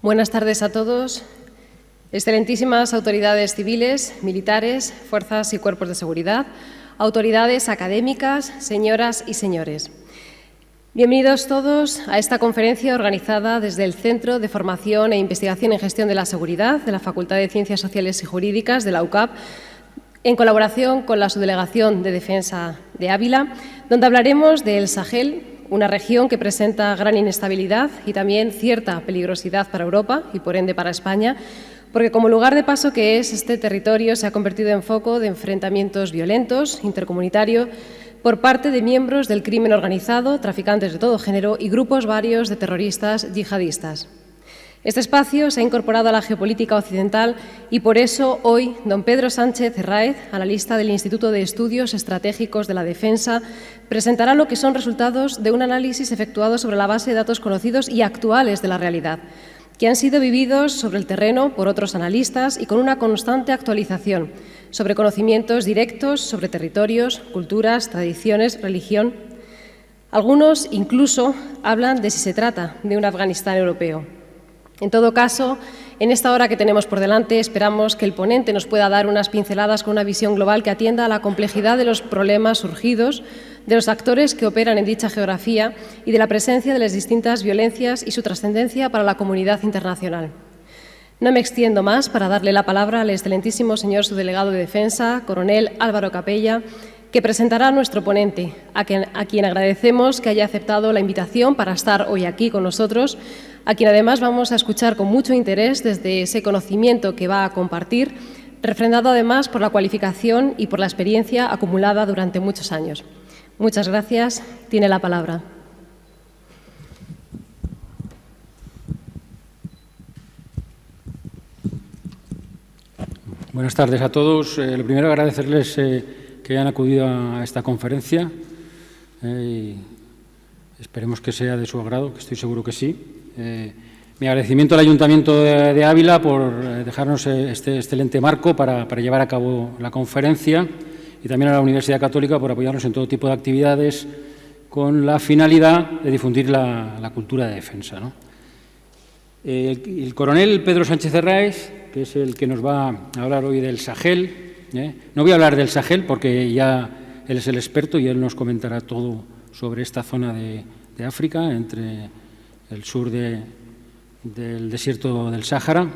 Buenas tardes a todos. Excelentísimas autoridades civiles, militares, fuerzas y cuerpos de seguridad, autoridades académicas, señoras y señores. Bienvenidos todos a esta conferencia organizada desde el Centro de Formación e Investigación en Gestión de la Seguridad de la Facultad de Ciencias Sociales y Jurídicas de la UCAP, en colaboración con la Subdelegación de Defensa de Ávila, donde hablaremos del Sahel, una región que presenta gran inestabilidad y también cierta peligrosidad para Europa y, por ende, para España, porque como lugar de paso que es, este territorio se ha convertido en foco de enfrentamientos violentos, intercomunitario, por parte de miembros del crimen organizado, traficantes de todo género y grupos varios de terroristas yihadistas. Este espacio se ha incorporado a la geopolítica occidental y por eso hoy don Pedro Sánchez Herráez, analista del Instituto de Estudios Estratégicos de la Defensa, presentará lo que son resultados de un análisis efectuado sobre la base de datos conocidos y actuales de la realidad, que han sido vividos sobre el terreno por otros analistas y con una constante actualización sobre conocimientos directos sobre territorios, culturas, tradiciones, religión. Algunos incluso hablan de si se trata de un Afganistán europeo. En todo caso, en esta hora que tenemos por delante, esperamos que el ponente nos pueda dar unas pinceladas con una visión global que atienda a la complejidad de los problemas surgidos, de los actores que operan en dicha geografía y de la presencia de las distintas violencias y su trascendencia para la comunidad internacional. No me extiendo más para darle la palabra al excelentísimo señor subdelegado de Defensa, coronel Álvaro Capella, que presentará a nuestro ponente, a quien agradecemos que haya aceptado la invitación para estar hoy aquí con nosotros, a quien además vamos a escuchar con mucho interés desde ese conocimiento que va a compartir, refrendado además por la cualificación y por la experiencia acumulada durante muchos años. Muchas gracias. Tiene la palabra. Buenas tardes a todos. Lo primero, agradecerles que hayan acudido a esta conferencia. Y esperemos que sea de su agrado, que estoy seguro que sí. Mi agradecimiento al Ayuntamiento de Ávila por dejarnos este excelente marco para llevar a cabo la conferencia y también a la Universidad Católica por apoyarnos en todo tipo de actividades con la finalidad de difundir la cultura de defensa, ¿no? El coronel Pedro Sánchez Herráez, que es el que nos va a hablar hoy del Sahel. No voy a hablar del Sahel porque ya él es el experto y él nos comentará todo sobre esta zona de África, entre el sur del desierto del Sáhara.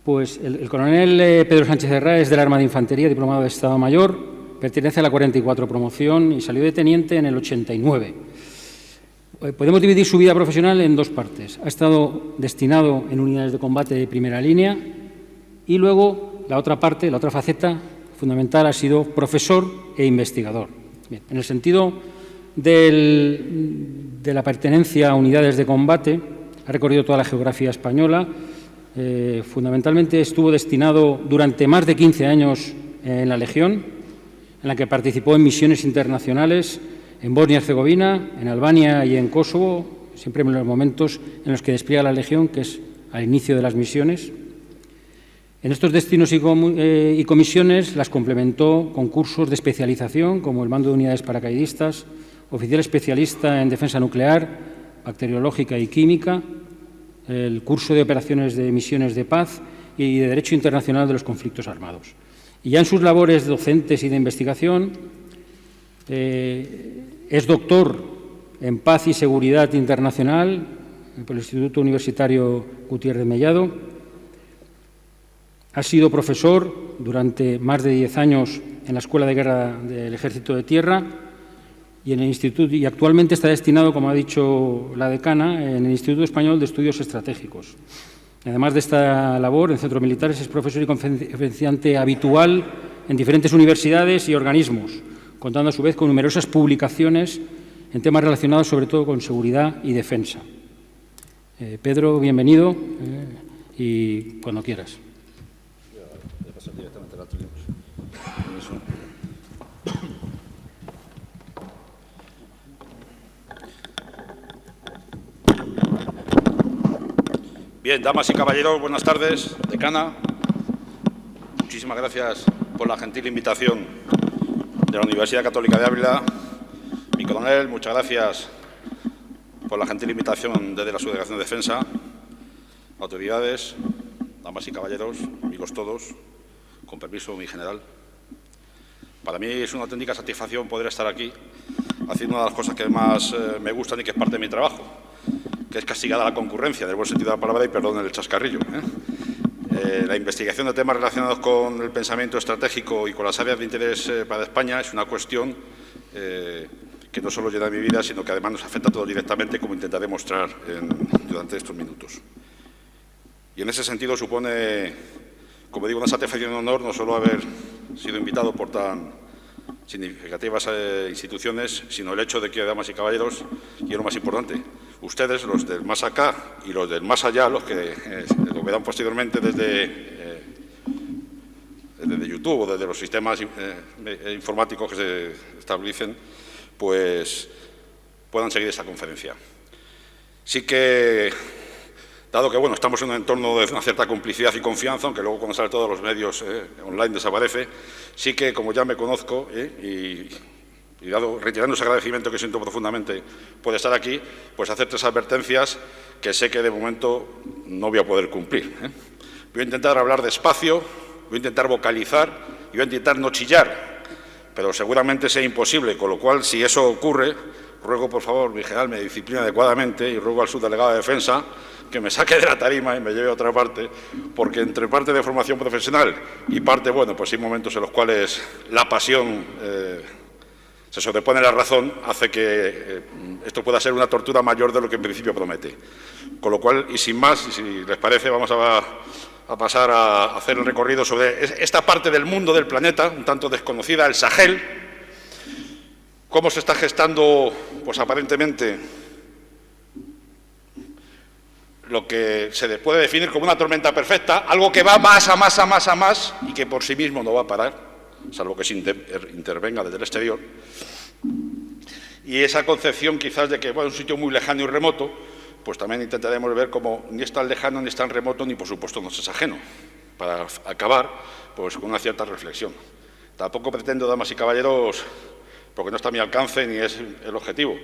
Pues el coronel Pedro Sánchez Herráez es de la Armada de Infantería, diplomado de Estado Mayor, pertenece a la 44 promoción y salió de teniente en el 89. Podemos dividir su vida profesional en dos partes. Ha estado destinado en unidades de combate de primera línea y luego la otra parte, la otra faceta fundamental, ha sido profesor e investigador. Bien, en el sentido de la pertenencia a unidades de combate, ha recorrido toda la geografía española. Fundamentalmente estuvo destinado durante más de 15 años en la Legión, en la que participó en misiones internacionales en Bosnia y Herzegovina, en Albania y en Kosovo, siempre en los momentos en los que despliega la Legión, que es al inicio de las misiones. En estos destinos y comisiones las complementó con cursos de especialización, como el mando de unidades paracaidistas, oficial especialista en defensa nuclear, bacteriológica y química, el curso de operaciones de misiones de paz y de Derecho Internacional de los Conflictos Armados. Y ya en sus labores docentes y de investigación, es doctor en Paz y Seguridad Internacional por el Instituto Universitario Gutiérrez Mellado. Ha sido profesor durante más de 10 años en la Escuela de Guerra del Ejército de Tierra y en el Instituto, y actualmente está destinado, como ha dicho la decana, en el Instituto Español de Estudios Estratégicos. Además de esta labor en centros militares, es profesor y conferenciante habitual en diferentes universidades y organismos, contando a su vez con numerosas publicaciones en temas relacionados sobre todo con seguridad y defensa. Pedro, bienvenido y cuando quieras. Voy a pasar directamente a la tribuna. Bien, damas y caballeros, buenas tardes. Decana, muchísimas gracias por la gentil invitación de la Universidad Católica de Ávila. Mi coronel, muchas gracias por la gentil invitación desde la Subdelegación de Defensa. autoridades, damas y caballeros, amigos todos, con permiso, mi general. Para mí es una auténtica satisfacción poder estar aquí haciendo una de las cosas que más me gustan y que es parte de mi trabajo, que es castigar a la concurrencia, en el buen sentido de la palabra, y perdón el chascarrillo. La investigación de temas relacionados con el pensamiento estratégico y con las áreas de interés para España es una cuestión que no solo llena mi vida, sino que además nos afecta a todos directamente, como intentaré mostrar durante estos minutos. Y en ese sentido supone, como digo, una satisfacción y un honor no solo haber sido invitado por tan significativas instituciones, sino el hecho de que, damas y caballeros, y lo más importante, ustedes, los del más acá y los del más allá, los que lo verán posteriormente desde YouTube o desde los sistemas informáticos que se establecen, pues puedan seguir esta conferencia. Sí que, dado que bueno, estamos en un entorno de una cierta complicidad y confianza, aunque luego cuando sale todos los medios online desaparece, sí que, como ya me conozco, y reiterando ese agradecimiento que siento profundamente por estar aquí, pues hacer 3 advertencias que sé que de momento no voy a poder cumplir. Voy a intentar hablar despacio, voy a intentar vocalizar y voy a intentar no chillar, pero seguramente sea imposible, con lo cual, si eso ocurre, ruego, por favor, mi general, me discipline adecuadamente y ruego al subdelegado de Defensa que me saque de la tarima y me lleve a otra parte, porque entre parte de formación profesional y parte, bueno, pues hay momentos en los cuales la pasión se sobrepone a la razón, hace que esto pueda ser una tortura mayor de lo que en principio promete. Con lo cual, y sin más, y si les parece, vamos a pasar a hacer el recorrido sobre esta parte del mundo, del planeta, un tanto desconocida, el Sahel, cómo se está gestando, pues aparentemente, lo que se puede definir como una tormenta perfecta, algo que va más a más y que por sí mismo no va a parar, salvo que se intervenga desde el exterior. Y esa concepción quizás de que bueno, es un sitio muy lejano y remoto, pues también intentaremos ver cómo ni es tan lejano, ni es tan remoto, ni por supuesto no es ajeno, para acabar pues con una cierta reflexión. Tampoco pretendo, damas y caballeros, porque no está a mi alcance ni es el objetivo,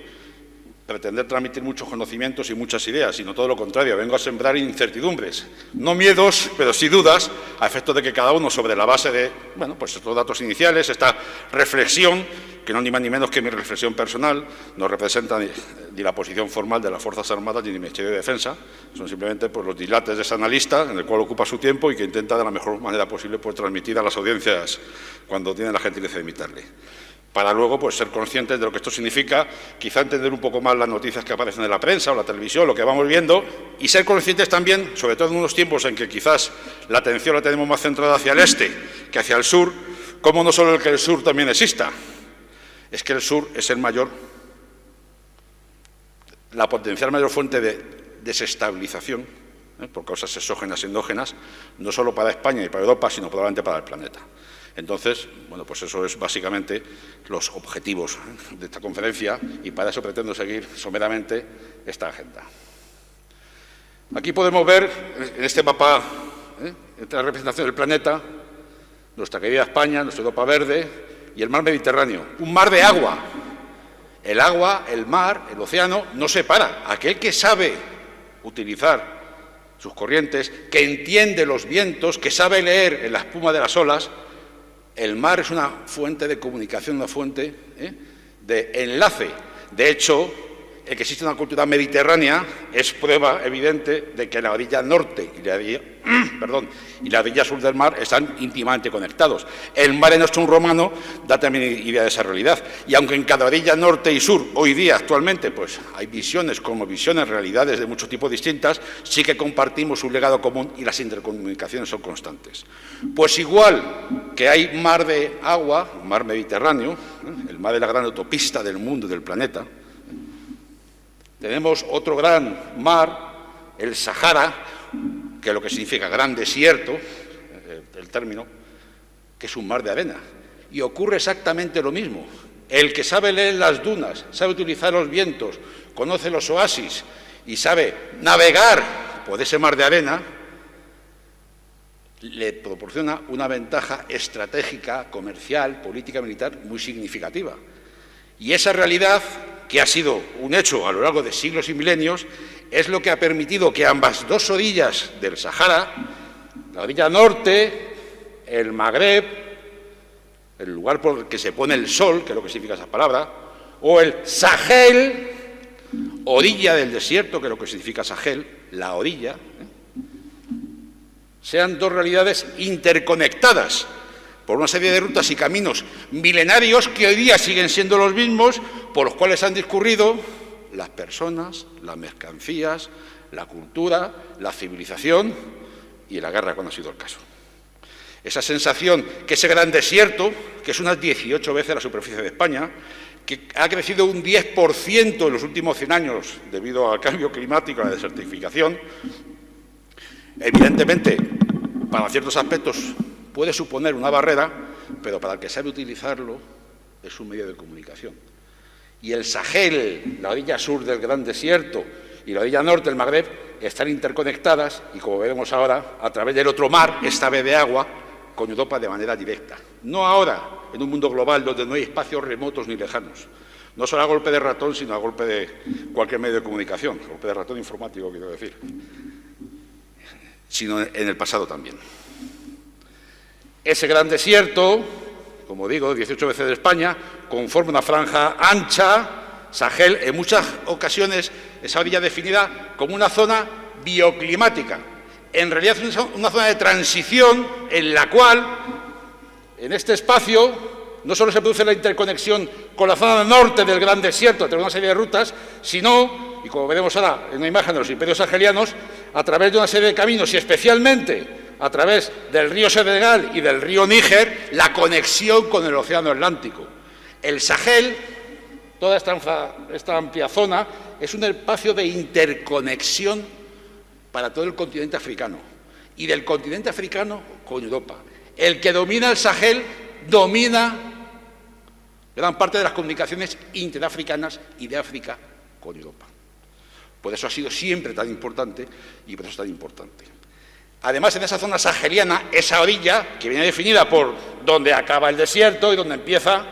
pretender transmitir muchos conocimientos y muchas ideas, sino todo lo contrario, vengo a sembrar incertidumbres, no miedos, pero sí dudas, a efecto de que cada uno, sobre la base de, bueno, pues estos datos iniciales, esta reflexión, que no ni más ni menos que mi reflexión personal, no representa ni la posición formal de las Fuerzas Armadas ni del Ministerio de Defensa, son simplemente pues, los dilates de ese analista, en el cual ocupa su tiempo y que intenta de la mejor manera posible pues, transmitir a las audiencias cuando tienen la gentileza de imitarle. Para luego pues, ser conscientes de lo que esto significa, quizá entender un poco más las noticias que aparecen en la prensa o la televisión, lo que vamos viendo, y ser conscientes también, sobre todo en unos tiempos en que quizás la atención la tenemos más centrada hacia el este que hacia el sur, cómo no solo el que el sur también exista, es que el sur es la potencial mayor fuente de desestabilización, por causas exógenas y endógenas, no solo para España y para Europa, sino probablemente para el planeta. Entonces, bueno, pues eso es básicamente los objetivos de esta conferencia y para eso pretendo seguir someramente esta agenda. Aquí podemos ver en este mapa, esta representación del planeta, nuestra querida España, nuestra Europa verde y el mar Mediterráneo, un mar de agua. El agua, el mar, el océano no se para. Aquel que sabe utilizar sus corrientes, que entiende los vientos, que sabe leer en la espuma de las olas, el mar es una fuente de comunicación, una fuente de enlace. De hecho, el que existe una cultura mediterránea es prueba evidente de que la orilla norte y la orilla sur del mar están íntimamente conectados. El Mare Nostrum romano da también idea de esa realidad. Y aunque en cada orilla norte y sur, hoy día, actualmente, pues hay visiones, realidades de muchos tipos distintas, sí que compartimos un legado común y las intercomunicaciones son constantes. Pues igual que hay mar de agua, mar Mediterráneo, el mar de la gran autopista del mundo y del planeta, tenemos otro gran mar, el Sahara, que es lo que significa gran desierto, el término, que es un mar de arena. Y ocurre exactamente lo mismo. El que sabe leer las dunas, sabe utilizar los vientos, conoce los oasis y sabe navegar por ese mar de arena, le proporciona una ventaja estratégica, comercial, política, militar muy significativa. Y esa realidad, que ha sido un hecho a lo largo de siglos y milenios, es lo que ha permitido que ambas dos orillas del Sahara, la orilla norte, el Magreb, el lugar por el que se pone el sol, que es lo que significa esa palabra, o el Sahel, orilla del desierto, que es lo que significa Sahel, la orilla, sean dos realidades interconectadas por una serie de rutas y caminos milenarios que hoy día siguen siendo los mismos, por los cuales han discurrido las personas, las mercancías, la cultura, la civilización y la guerra, cuando ha sido el caso. Esa sensación que ese gran desierto, que es unas 18 veces la superficie de España, que ha crecido un 10% en los últimos 100 años debido al cambio climático, a la desertificación, evidentemente, para ciertos aspectos puede suponer una barrera, pero para el que sabe utilizarlo es un medio de comunicación. Y el Sahel, la orilla sur del gran desierto, y la orilla norte, el Magreb, están interconectadas y, como veremos ahora, a través del otro mar, esta vez de agua, con Europa de manera directa. No ahora, en un mundo global donde no hay espacios remotos ni lejanos. No solo a golpe de ratón, sino a golpe de cualquier medio de comunicación, a golpe de ratón informático, quiero decir, sino en el pasado también. Ese gran desierto, como digo, 18 veces de España, conforma una franja ancha, Sahel, en muchas ocasiones esa orilla definida como una zona bioclimática. En realidad es una zona de transición en la cual, en este espacio, no solo se produce la interconexión con la zona norte del gran desierto a través de una serie de rutas, sino, y como veremos ahora en una imagen de los imperios sahelianos, a través de una serie de caminos y especialmente a través del río Senegal y del río Níger, la conexión con el océano Atlántico. El Sahel, toda esta amplia zona, es un espacio de interconexión para todo el continente africano y del continente africano con Europa. El que domina el Sahel domina gran parte de las comunicaciones interafricanas y de África con Europa. Por eso ha sido siempre tan importante y por eso es tan importante. Además, en esa zona saheliana, esa orilla, que viene definida por donde acaba el desierto y donde empieza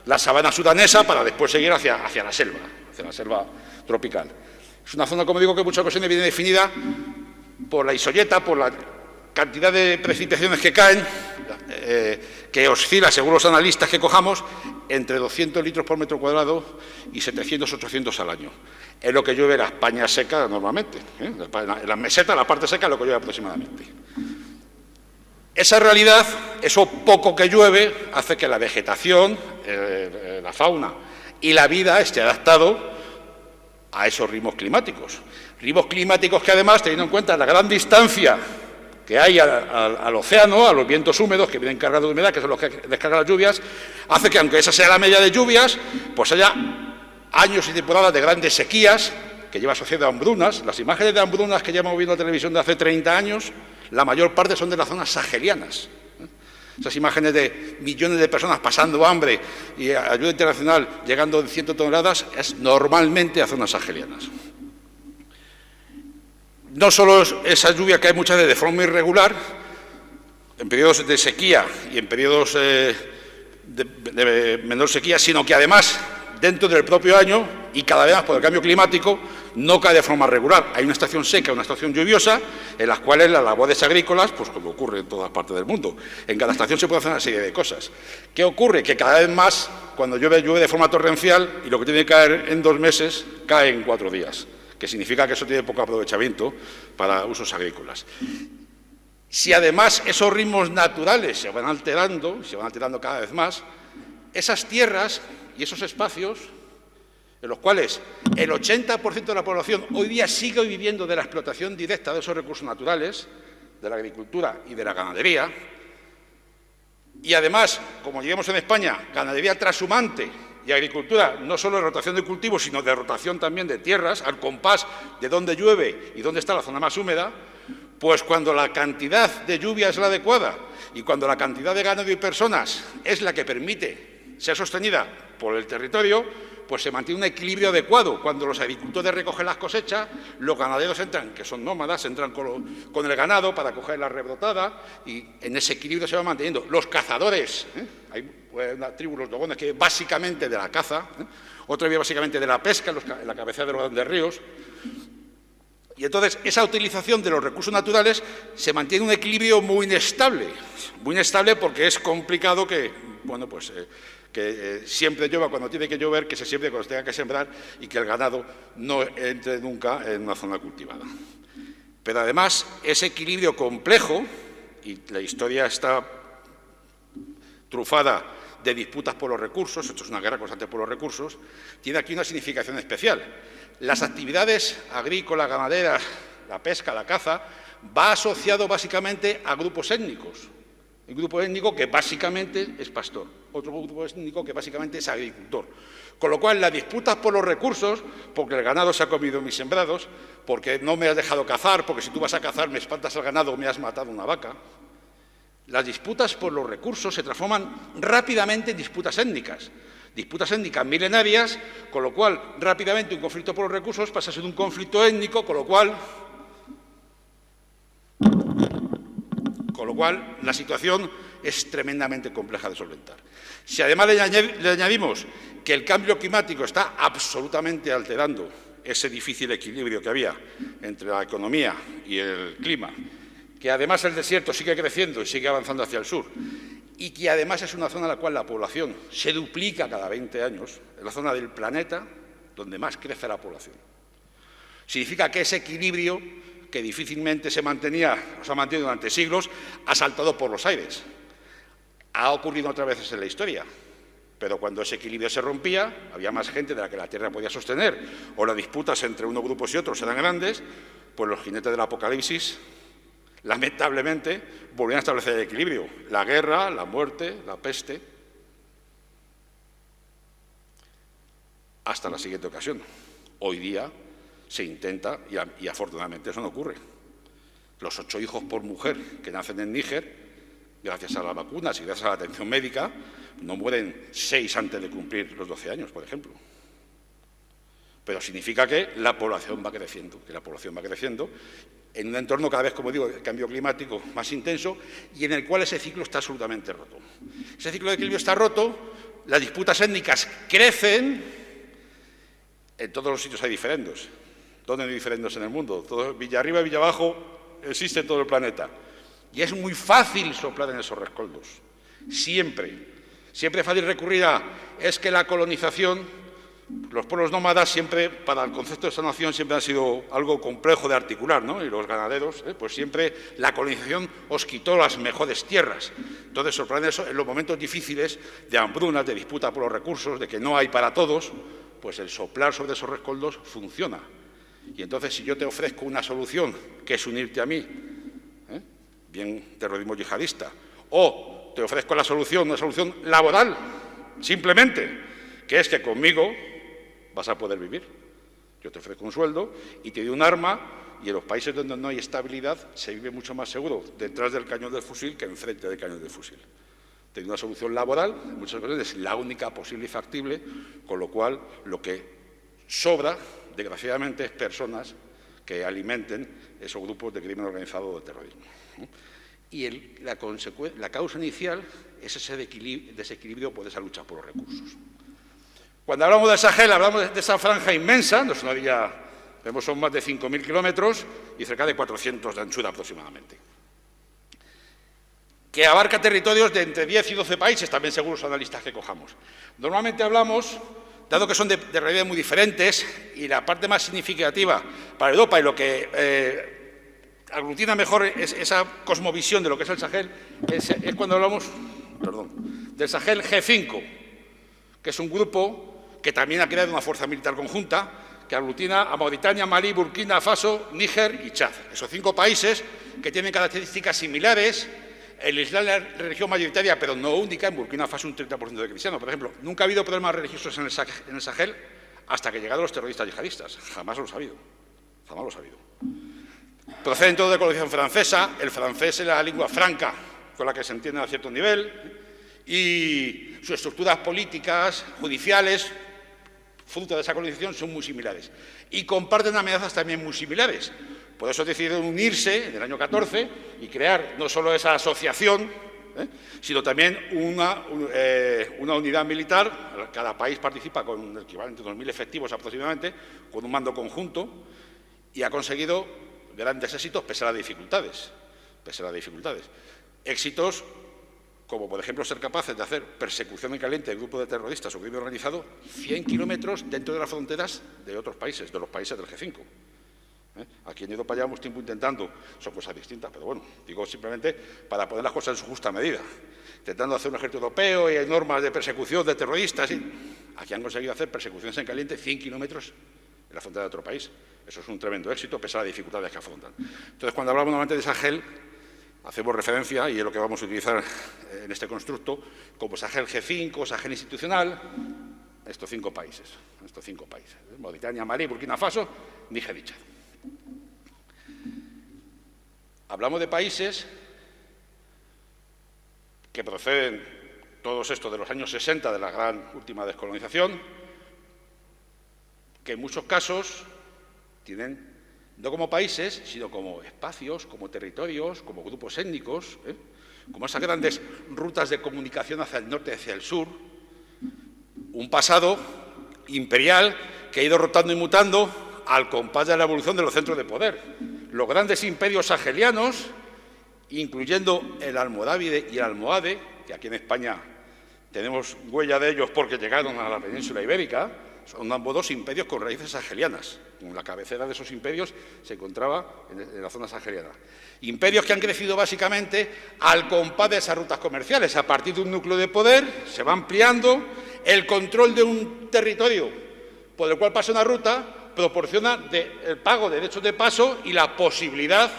la sabana sudanesa para después seguir hacia la selva tropical. Es una zona, como digo, que en muchas ocasiones viene definida por la isoyeta, por la cantidad de precipitaciones que caen, que oscila, según los analistas que cojamos, entre 200 litros por metro cuadrado y 700, 800 al año. Es lo que llueve en la España seca normalmente. En la meseta, la parte seca, es lo que llueve aproximadamente. Esa realidad, eso poco que llueve, hace que la vegetación, la fauna y la vida esté adaptado a esos ritmos climáticos. Ritmos climáticos que, además, teniendo en cuenta la gran distancia que hay al océano, a los vientos húmedos que vienen cargados de humedad, que son los que descargan las lluvias, hace que, aunque esa sea la media de lluvias, pues haya años y temporadas de grandes sequías que lleva asociado a hambrunas. Las imágenes de hambrunas que llevamos viendo en la televisión de hace 30 años, la mayor parte son de las zonas sahelianas. Esas imágenes de millones de personas pasando hambre y ayuda internacional llegando en 100 toneladas es normalmente a zonas sahelianas. No solo esa lluvia que hay muchas veces de forma irregular, en periodos de sequía y en periodos de menor sequía, sino que además dentro del propio año y cada vez más por el cambio climático no cae de forma regular. Hay una estación seca, una estación lluviosa, en las cuales las labores agrícolas, pues como ocurre en todas partes del mundo, en cada estación se puede hacer una serie de cosas. ¿Qué ocurre? Que cada vez más, cuando llueve de forma torrencial y lo que tiene que caer en 2 meses, cae en 4 días, que significa que eso tiene poco aprovechamiento para usos agrícolas. Si además esos ritmos naturales se van alterando cada vez más, esas tierras y esos espacios en los cuales el 80% de la población hoy día sigue viviendo de la explotación directa de esos recursos naturales, de la agricultura y de la ganadería, y además, como llevamos en España, ganadería trashumante y agricultura no solo de rotación de cultivos, sino de rotación también de tierras, al compás de dónde llueve y dónde está la zona más húmeda, pues cuando la cantidad de lluvia es la adecuada y cuando la cantidad de ganado y personas es la que permite ser sostenida por el territorio, pues se mantiene un equilibrio adecuado. Cuando los agricultores recogen las cosechas, los ganaderos entran, que son nómadas, entran con el ganado para coger la rebrotada y en ese equilibrio se va manteniendo. Los cazadores, hay una tribu, los dogones, que básicamente de la caza, otra vía básicamente de la pesca en la cabecera de los grandes ríos. Y entonces esa utilización de los recursos naturales se mantiene un equilibrio muy inestable porque es complicado que, bueno, pues, que siempre llueva cuando tiene que llover, que se siembre cuando se tenga que sembrar y que el ganado no entre nunca en una zona cultivada. Pero además, ese equilibrio complejo, y la historia está trufada de disputas por los recursos, esto es una guerra constante por los recursos, tiene aquí una significación especial. Las actividades agrícolas, ganaderas, la pesca, la caza, va asociado básicamente a grupos étnicos. Un grupo étnico que básicamente es pastor, otro grupo étnico que básicamente es agricultor. Con lo cual, las disputas por los recursos, porque el ganado se ha comido mis sembrados, porque no me has dejado cazar, porque si tú vas a cazar me espantas al ganado o me has matado una vaca, las disputas por los recursos se transforman rápidamente en disputas étnicas milenarias, con lo cual rápidamente un conflicto por los recursos pasa a ser un conflicto étnico, con lo cual la situación es tremendamente compleja de solventar. Si además le añadimos que el cambio climático está absolutamente alterando ese difícil equilibrio que había entre la economía y el clima, que además el desierto sigue creciendo y sigue avanzando hacia el sur, y que además es una zona en la cual la población se duplica cada 20 años, es la zona del planeta donde más crece la población. Significa que ese equilibrio, que difícilmente se mantenía o se ha mantenido durante siglos, ha saltado por los aires. Ha ocurrido otras veces en la historia, pero cuando ese equilibrio se rompía, había más gente de la que la Tierra podía sostener, o las disputas entre unos grupos y otros eran grandes, pues los jinetes del apocalipsis, lamentablemente, volvían a establecer el equilibrio. La guerra, la muerte, la peste. Hasta la siguiente ocasión. Hoy día se intenta, y afortunadamente eso no ocurre. Los 8 hijos por mujer que nacen en Níger, gracias a las vacunas y gracias a la atención médica, no mueren 6 antes de cumplir los 12 años, por ejemplo. Pero significa que la población va creciendo, en un entorno cada vez, como digo, de cambio climático más intenso y en el cual ese ciclo está absolutamente roto. Ese ciclo de equilibrio está roto, las disputas étnicas crecen, en todos los sitios hay diferendos. ¿Dónde hay diferendos en el mundo? Todo, Villa arriba y Villa abajo existe en todo el planeta. Y es muy fácil soplar en esos rescoldos. Siempre es fácil recurrir a, es que la colonización, los pueblos nómadas siempre, para el concepto de esta nación, siempre han sido algo complejo de articular, ¿no? Y los ganaderos, pues siempre la colonización os quitó las mejores tierras. Entonces, sorprende eso, en los momentos difíciles de hambrunas, de disputa por los recursos, de que no hay para todos, pues el soplar sobre esos rescoldos funciona. Y entonces, si yo te ofrezco una solución, que es unirte a mí, bien terrorismo yihadista, o te ofrezco una solución laboral, simplemente, que es que conmigo vas a poder vivir. Yo te ofrezco un sueldo y te doy un arma, y en los países donde no hay estabilidad se vive mucho más seguro detrás del cañón del fusil que enfrente del cañón del fusil. Te doy una solución laboral, en muchas ocasiones es la única posible y factible, con lo cual lo que sobra, desgraciadamente, es personas que alimenten esos grupos de crimen organizado o de terrorismo. Y la causa inicial es ese desequilibrio por esa lucha por los recursos. Cuando hablamos del Sahel, hablamos de esa franja inmensa, vemos son más de 5.000 kilómetros y cerca de 400 de anchura aproximadamente, que abarca territorios de entre 10 y 12 países, también según los analistas que cojamos. Normalmente hablamos, dado que son de realidades muy diferentes, y la parte más significativa para Europa y lo que aglutina mejor esa cosmovisión de lo que es el Sahel, es cuando hablamos del Sahel G5, que es un grupo que también ha creado una fuerza militar conjunta que aglutina a Mauritania, Malí, Burkina Faso, Níger y Chad. Esos 5 países que tienen características similares. El Islam es la religión mayoritaria, pero no única. En Burkina Faso un 30% de cristianos, por ejemplo. Nunca ha habido problemas religiosos en el Sahel hasta que llegaron los terroristas yihadistas. Jamás los ha habido. Jamás los ha habido. Proceden todos de colonización francesa. El francés es la lengua franca con la que se entiende a cierto nivel. Y sus estructuras políticas, judiciales, fruto de esa colonización, son muy similares. Y comparten amenazas también muy similares. Por eso decidieron unirse en el año 14 y crear no solo esa asociación, sino también una unidad militar. Cada país participa con el equivalente a 2.000 efectivos aproximadamente, con un mando conjunto, y ha conseguido grandes éxitos pese a las dificultades. Éxitos como, por ejemplo, ser capaces de hacer persecución en caliente de grupos de terroristas o crimen organizado 100 kilómetros dentro de las fronteras de otros países, de los países del G5. Aquí en Europa llevamos tiempo intentando, son cosas distintas, pero bueno, digo simplemente para poner las cosas en su justa medida. Intentando hacer un ejército europeo y hay normas de persecución de terroristas. Aquí han conseguido hacer persecuciones en caliente 100 kilómetros en la frontera de otro país. Eso es un tremendo éxito, pese a las dificultades que afrontan. Entonces, cuando hablamos nuevamente de Sahel, hacemos referencia, y es lo que vamos a utilizar en este constructo, como Sahel G5, Sahel institucional, estos cinco países. Mauritania, Malí, Burkina Faso, Níger y Chad. Hablamos de países que proceden, todos estos, de los años 60, de la gran última descolonización, que en muchos casos tienen, no como países, sino como espacios, como territorios, como grupos étnicos, como esas grandes rutas de comunicación hacia el norte y hacia el sur, un pasado imperial que ha ido rotando y mutando al compás de la evolución de los centros de poder. Los grandes imperios sahelianos, incluyendo el almorávide y el almohade, que aquí en España tenemos huella de ellos porque llegaron a la península ibérica, son ambos dos imperios con raíces sahelianas. La cabecera de esos imperios se encontraba en la zona saheliana. Imperios que han crecido básicamente al compás de esas rutas comerciales. A partir de un núcleo de poder se va ampliando. El control de un territorio por el cual pasa una ruta proporciona el pago de derechos de paso y la posibilidad,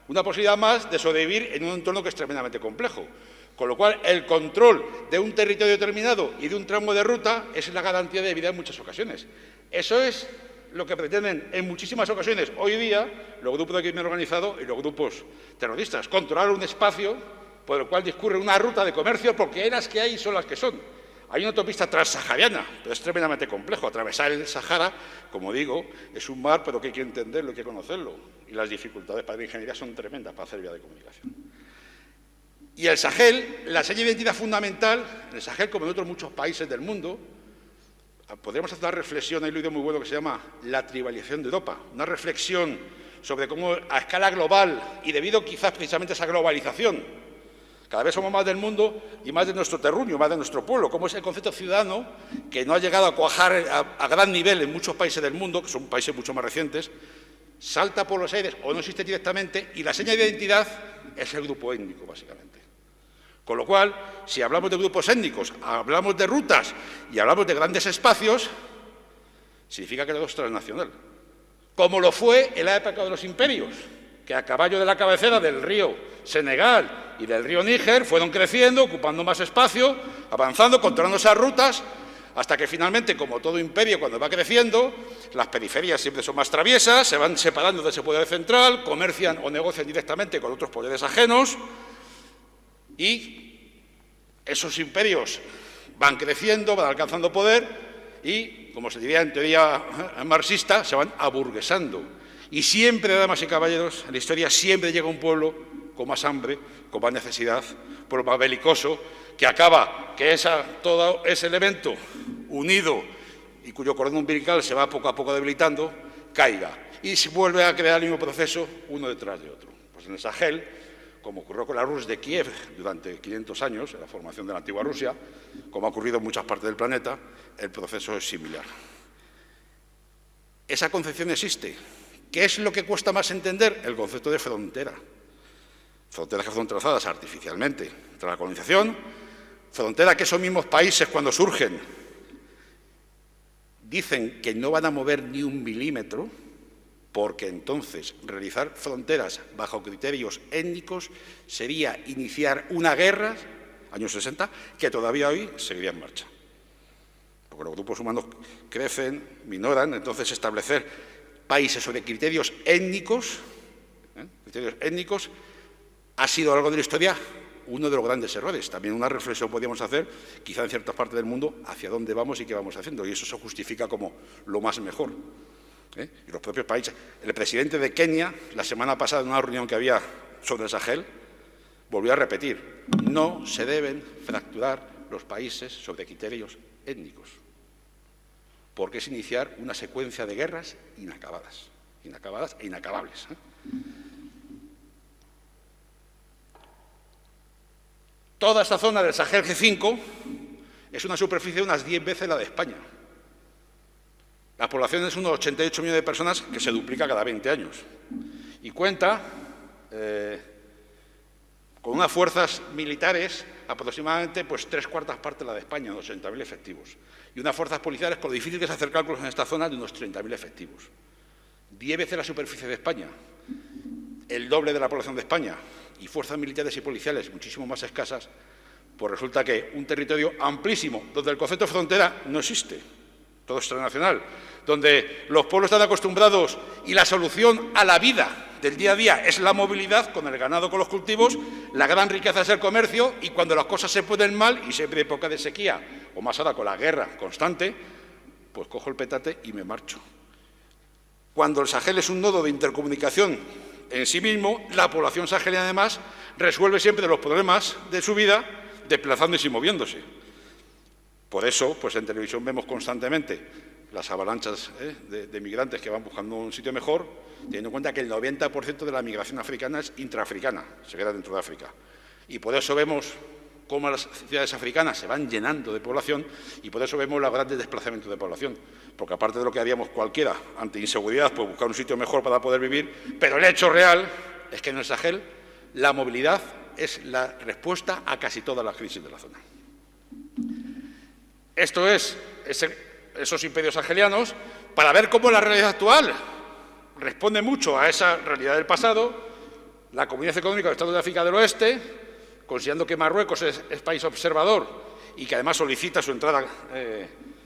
una posibilidad más, de sobrevivir en un entorno que es tremendamente complejo. Con lo cual, el control de un territorio determinado y de un tramo de ruta es la garantía de vida en muchas ocasiones. Eso es lo que pretenden en muchísimas ocasiones hoy día los grupos de crimen organizado y los grupos terroristas, controlar un espacio por el cual discurre una ruta de comercio, porque las que hay son las que son. Hay una autopista transsahariana, pero es tremendamente complejo. Atravesar el Sahara, como digo, es un mar, pero que hay que entenderlo, hay que conocerlo. Y las dificultades para la ingeniería son tremendas para hacer vía de comunicación. Y el Sahel, la seña de identidad fundamental, en el Sahel, como en otros muchos países del mundo, podríamos hacer una reflexión, hay un libro muy bueno que se llama La tribalización de Europa, una reflexión sobre cómo a escala global, y debido quizás precisamente a esa globalización, cada vez somos más del mundo y más de nuestro terruño, más de nuestro pueblo, cómo es el concepto ciudadano que no ha llegado a cuajar a gran nivel en muchos países del mundo, que son países mucho más recientes, salta por los aires o no existe directamente, y la seña de identidad es el grupo étnico, básicamente. Con lo cual, si hablamos de grupos étnicos, hablamos de rutas y hablamos de grandes espacios, significa que todo es transnacional. Como lo fue en la época de los imperios, que a caballo de la cabecera del río Senegal y del río Níger fueron creciendo, ocupando más espacio, avanzando, controlando esas rutas, hasta que finalmente, como todo imperio, cuando va creciendo, las periferias siempre son más traviesas, se van separando de ese poder central, comercian o negocian directamente con otros poderes ajenos, y esos imperios van creciendo, van alcanzando poder y, como se diría en teoría marxista, se van aburguesando. Y siempre, damas y caballeros, en la historia siempre llega un pueblo con más hambre, con más necesidad, pueblo más belicoso, que acaba que todo ese elemento unido y cuyo cordón umbilical se va poco a poco debilitando, caiga y se vuelve a crear el mismo proceso uno detrás de otro. Pues en el Sahel, como ocurrió con la Rus de Kiev durante 500 años, en la formación de la antigua Rusia, como ha ocurrido en muchas partes del planeta, el proceso es similar. Esa concepción existe. ¿Qué es lo que cuesta más entender? El concepto de frontera. Fronteras que fueron trazadas artificialmente tras la colonización, frontera que esos mismos países, cuando surgen, dicen que no van a mover ni un milímetro, porque entonces realizar fronteras bajo criterios étnicos sería iniciar una guerra, años 60, que todavía hoy seguiría en marcha. Porque los grupos humanos crecen, minoran, entonces establecer países sobre criterios étnicos ha sido a lo largo de la historia uno de los grandes errores. También una reflexión podríamos hacer, quizá en ciertas partes del mundo, hacia dónde vamos y qué vamos haciendo, y eso se justifica como lo más mejor. Y los propios países. El presidente de Kenia, la semana pasada, en una reunión que había sobre el Sahel, volvió a repetir: no se deben fracturar los países sobre criterios étnicos, porque es iniciar una secuencia de guerras inacabadas. inacabadas e inacabables. Toda esta zona del Sahel G5 es una superficie de unas 10 veces la de España. La población es unos 88 millones de personas, que se duplica cada 20 años. Y cuenta con unas fuerzas militares aproximadamente pues 3/4 partes de la de España, unos 80.000 efectivos. Y unas fuerzas policiales, por lo difícil que es hacer cálculos en esta zona, de unos 30.000 efectivos. 10 veces la superficie de España, el doble de la población de España, y fuerzas militares y policiales muchísimo más escasas, pues resulta que un territorio amplísimo, donde el concepto de frontera no existe, todo es transnacional, donde los pueblos están acostumbrados y la solución a la vida del día a día es la movilidad, con el ganado, con los cultivos, la gran riqueza es el comercio, y cuando las cosas se ponen mal, y siempre en época de sequía, o más ahora con la guerra constante, pues cojo el petate y me marcho. Cuando el Sahel es un nodo de intercomunicación en sí mismo, la población saheliana, además, resuelve siempre los problemas de su vida desplazándose y moviéndose. Por eso, pues en televisión vemos constantemente las avalanchas de migrantes que van buscando un sitio mejor, teniendo en cuenta que el 90% de la migración africana es intraafricana, se queda dentro de África. Y por eso vemos cómo las ciudades africanas se van llenando de población, y por eso vemos los grandes desplazamientos de población. Porque aparte de lo que haríamos cualquiera ante inseguridad, pues buscar un sitio mejor para poder vivir, pero el hecho real es que en el Sahel la movilidad es la respuesta a casi todas las crisis de la zona. Esto es esos imperios sahelianos, para ver cómo la realidad actual responde mucho a esa realidad del pasado. La Comunidad Económica del Estado de África del Oeste, considerando que Marruecos es país observador y que además solicita su entrada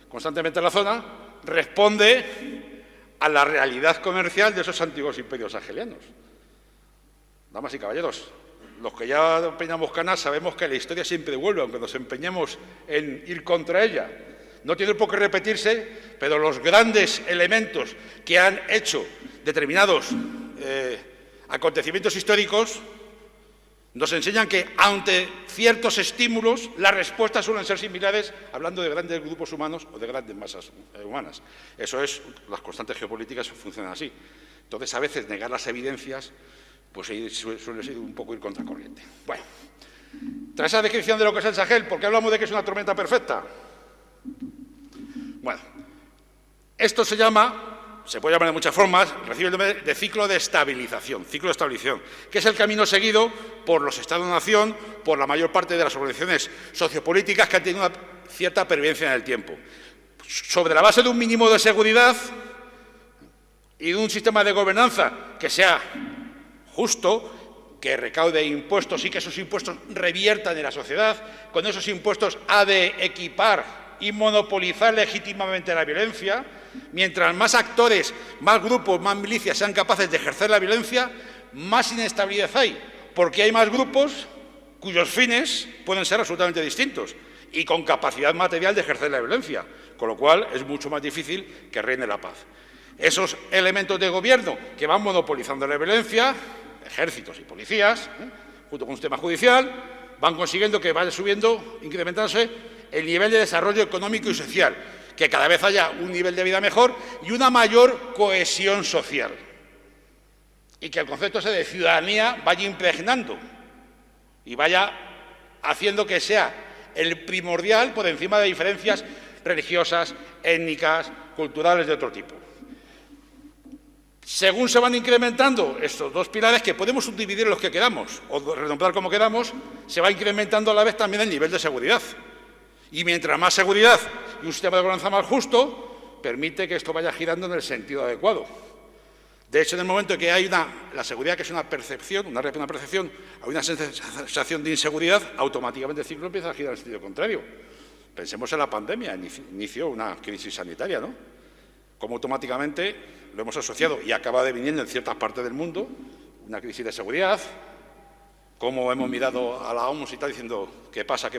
constantemente en la zona, responde a la realidad comercial de esos antiguos imperios sahelianos. Damas y caballeros, los que ya empeñamos canas sabemos que la historia siempre vuelve, aunque nos empeñemos en ir contra ella. No tiene por qué repetirse, pero los grandes elementos que han hecho determinados acontecimientos históricos nos enseñan que, ante ciertos estímulos, las respuestas suelen ser similares, hablando de grandes grupos humanos o de grandes masas humanas. Eso es, las constantes geopolíticas funcionan así. Entonces, a veces, negar las evidencias, pues suele ser un poco ir contracorriente. Bueno, tras esa descripción de lo que es el Sahel, ¿por qué hablamos de que es una tormenta perfecta? Bueno, esto se puede llamar de muchas formas, recibe el nombre de ciclo de estabilización, que es el camino seguido por los Estados-nación, por la mayor parte de las organizaciones sociopolíticas que han tenido una cierta pervivencia en el tiempo. Sobre la base de un mínimo de seguridad y de un sistema de gobernanza que sea justo, que recaude impuestos y que esos impuestos reviertan en la sociedad, con esos impuestos ha de equipar y monopolizar legítimamente la violencia. Mientras más actores, más grupos, más milicias sean capaces de ejercer la violencia, más inestabilidad hay, porque hay más grupos cuyos fines pueden ser absolutamente distintos y con capacidad material de ejercer la violencia, con lo cual es mucho más difícil que reine la paz. Esos elementos de gobierno que van monopolizando la violencia, ejércitos y policías, junto con un sistema judicial, van consiguiendo que vaya subiendo, incrementándose el nivel de desarrollo económico y social, que cada vez haya un nivel de vida mejor y una mayor cohesión social. Y que el concepto ese de ciudadanía vaya impregnando y vaya haciendo que sea el primordial por encima de diferencias religiosas, étnicas, culturales de otro tipo. Según se van incrementando estos dos pilares, que podemos subdividir los que queramos o renombrar como queramos, se va incrementando a la vez también el nivel de seguridad. Y mientras más seguridad y un sistema de gobernanza más justo, permite que esto vaya girando en el sentido adecuado. De hecho, en el momento en que hay la seguridad, que es una percepción, una percepción, hay una sensación de inseguridad, automáticamente el ciclo empieza a girar en el sentido contrario. Pensemos en la pandemia, inició una crisis sanitaria, ¿no? Cómo automáticamente lo hemos asociado y acaba deviniendo en ciertas partes del mundo una crisis de seguridad, cómo hemos mirado a la OMS y está diciendo qué pasa,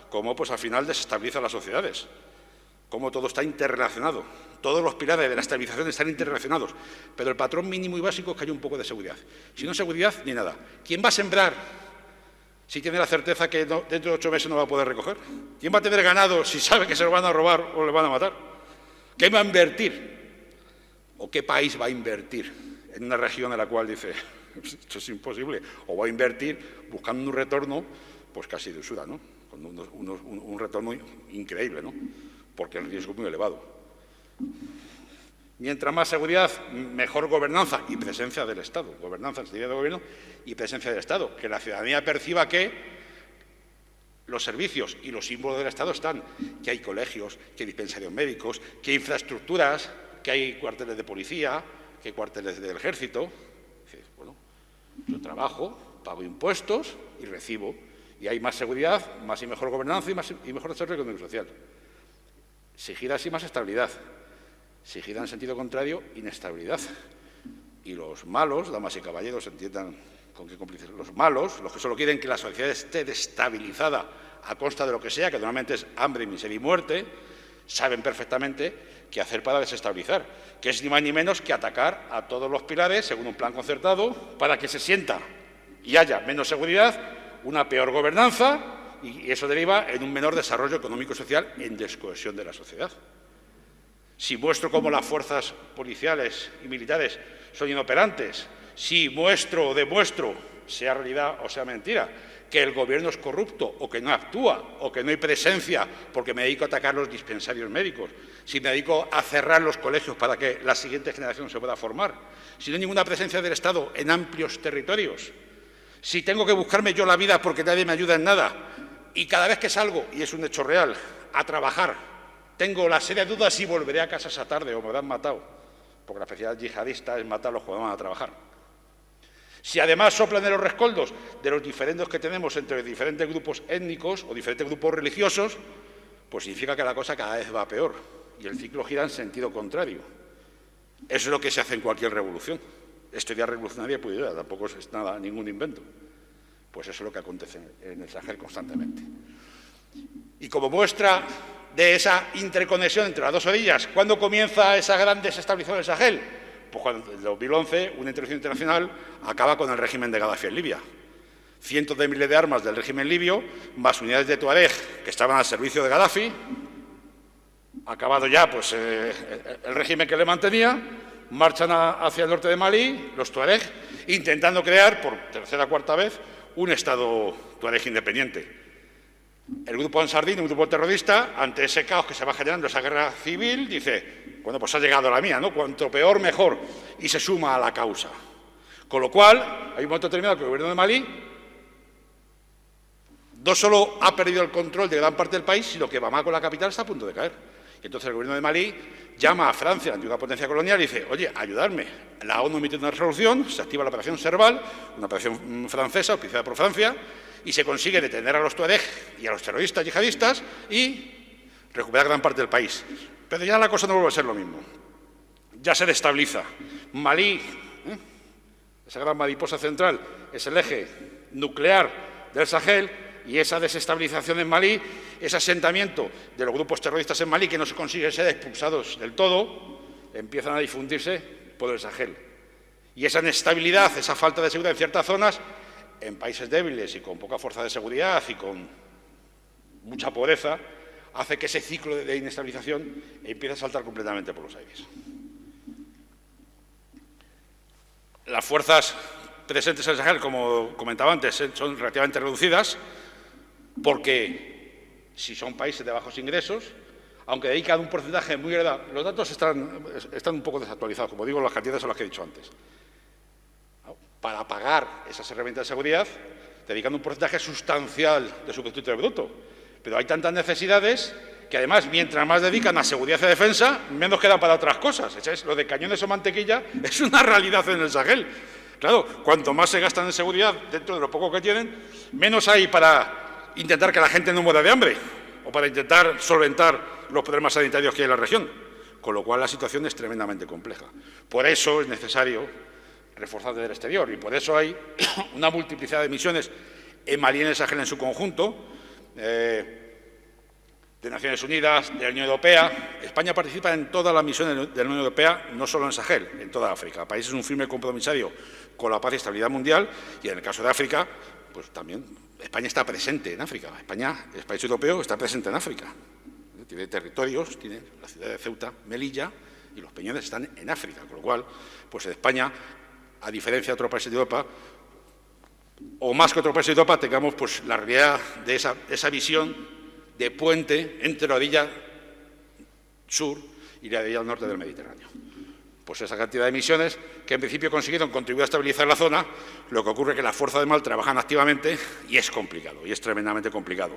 cómo pues al final desestabiliza las sociedades, cómo todo está interrelacionado, todos los pilares de la estabilización están interrelacionados, pero el patrón mínimo y básico es que haya un poco de seguridad. Si no seguridad, ni nada. ¿Quién va a sembrar si tiene la certeza que dentro de 8 meses no va a poder recoger? ¿Quién va a tener ganado si sabe que se lo van a robar o le van a matar? ¿Quién va a invertir ¿O qué país va a invertir en una región en la cual dice, esto es imposible? O va a invertir buscando un retorno, pues casi de usura, ¿no? Con un retorno increíble, ¿no? Porque el riesgo es muy elevado. Mientras más seguridad, mejor gobernanza y presencia del Estado. Gobernanza, estabilidad de gobierno y presencia del Estado. Que la ciudadanía perciba que los servicios y los símbolos del Estado están, que hay colegios, que hay dispensarios médicos, que hay infraestructuras, que hay cuarteles de policía, que hay cuarteles del ejército. Bueno, yo trabajo, pago impuestos y recibo. Y hay más seguridad, más y mejor gobernanza y mejor desarrollo económico y social. Si gira así, más estabilidad. Si gira en sentido contrario, inestabilidad. Y los malos, damas y caballeros, entiendan con qué cómplices, los malos, los que solo quieren que la sociedad esté destabilizada a costa de lo que sea, que normalmente es hambre, miseria y muerte, saben perfectamente qué hacer para desestabilizar, que es ni más ni menos que atacar a todos los pilares según un plan concertado para que se sienta y haya menos seguridad, una peor gobernanza y eso deriva en un menor desarrollo económico y social en descohesión de la sociedad. Si muestro cómo las fuerzas policiales y militares son inoperantes, si muestro o demuestro, sea realidad o sea mentira, que el gobierno es corrupto o que no actúa o que no hay presencia porque me dedico a atacar los dispensarios médicos, si me dedico a cerrar los colegios para que la siguiente generación se pueda formar, si no hay ninguna presencia del Estado en amplios territorios, si tengo que buscarme yo la vida porque nadie me ayuda en nada y cada vez que salgo, y es un hecho real, a trabajar, tengo la seria duda si volveré a casa esa tarde o me habrán matado, porque la especialidad yihadista es matar a los que van a trabajar. Si además soplan en los rescoldos de los diferendos que tenemos entre diferentes grupos étnicos o diferentes grupos religiosos, pues significa que la cosa cada vez va peor y el ciclo gira en sentido contrario. Eso es lo que se hace en cualquier revolución. Esta idea revolucionaria, pues tampoco es nada, ningún invento. Pues eso es lo que acontece en el Sahel constantemente. Y como muestra de esa interconexión entre las dos orillas, ¿cuándo comienza esa gran desestabilización del Sahel? Pues cuando en 2011 una intervención internacional acaba con el régimen de Gadafi en Libia. Cientos de miles de armas del régimen libio, más unidades de Tuareg que estaban al servicio de Gadafi, acabado ya pues, el régimen que le mantenía, marchan hacia el norte de Malí, los Tuareg, intentando crear, por tercera o cuarta vez, un Estado Tuareg independiente. El grupo Ansardín, un grupo terrorista, ante ese caos que se va generando, esa guerra civil, dice, bueno, pues ha llegado la mía, ¿no? Cuanto peor, mejor, y se suma a la causa. Con lo cual, hay un momento determinado que el gobierno de Malí no solo ha perdido el control de gran parte del país, sino que Bamako, la capital, está a punto de caer. Y entonces el gobierno de Malí llama a Francia, la antigua potencia colonial, y dice, oye, ayudadme. La ONU emite una resolución, se activa la operación Serval, una operación francesa, auspiciada por Francia, y se consigue detener a los Tuareg y a los terroristas yihadistas y recuperar gran parte del país. Pero ya la cosa no vuelve a ser lo mismo. Ya se destabiliza. Malí, esa gran mariposa central, es el eje nuclear del Sahel y esa desestabilización en Malí, ese asentamiento de los grupos terroristas en Malí que no se consiguen ser expulsados del todo, empiezan a difundirse por el Sahel. Y esa inestabilidad, esa falta de seguridad en ciertas zonas, en países débiles y con poca fuerza de seguridad y con mucha pobreza, hace que ese ciclo de inestabilización empiece a saltar completamente por los aires. Las fuerzas presentes en el Sahel, como comentaba antes, son relativamente reducidas porque si son países de bajos ingresos, aunque dedican un porcentaje muy elevado, los datos están un poco desactualizados, como digo, las cantidades son las que he dicho antes. Para pagar esas herramientas de seguridad, dedican un porcentaje sustancial de su Producto Interior Bruto. Pero hay tantas necesidades que, además, mientras más dedican a seguridad y defensa, menos quedan para otras cosas. Lo de cañones o mantequilla es una realidad en el Sahel. Claro, cuanto más se gastan en seguridad dentro de lo poco que tienen, menos hay para intentar que la gente no muera de hambre o para intentar solventar los problemas sanitarios que hay en la región. Con lo cual, la situación es tremendamente compleja. Por eso es necesario reforzar desde el exterior y por eso hay una multiplicidad de misiones en Malí y en el Sahel en su conjunto, de Naciones Unidas, de la Unión Europea. España participa en todas las misiones de la Unión Europea, no solo en Sahel, en toda África. El país es un firme compromisario con la paz y estabilidad mundial y en el caso de África, pues también España está presente en África. España, el país europeo, está presente en África. Tiene territorios, tiene la ciudad de Ceuta, Melilla, y los peñones están en África, con lo cual, pues en España, a diferencia de otros países de Europa, o más que otros países de Europa, tengamos pues la realidad de esa visión de puente entre la orilla sur y la orilla norte del Mediterráneo. Pues esa cantidad de emisiones que en principio consiguieron contribuir a estabilizar la zona, lo que ocurre es que las fuerzas del mal trabajan activamente y es complicado, y es tremendamente complicado.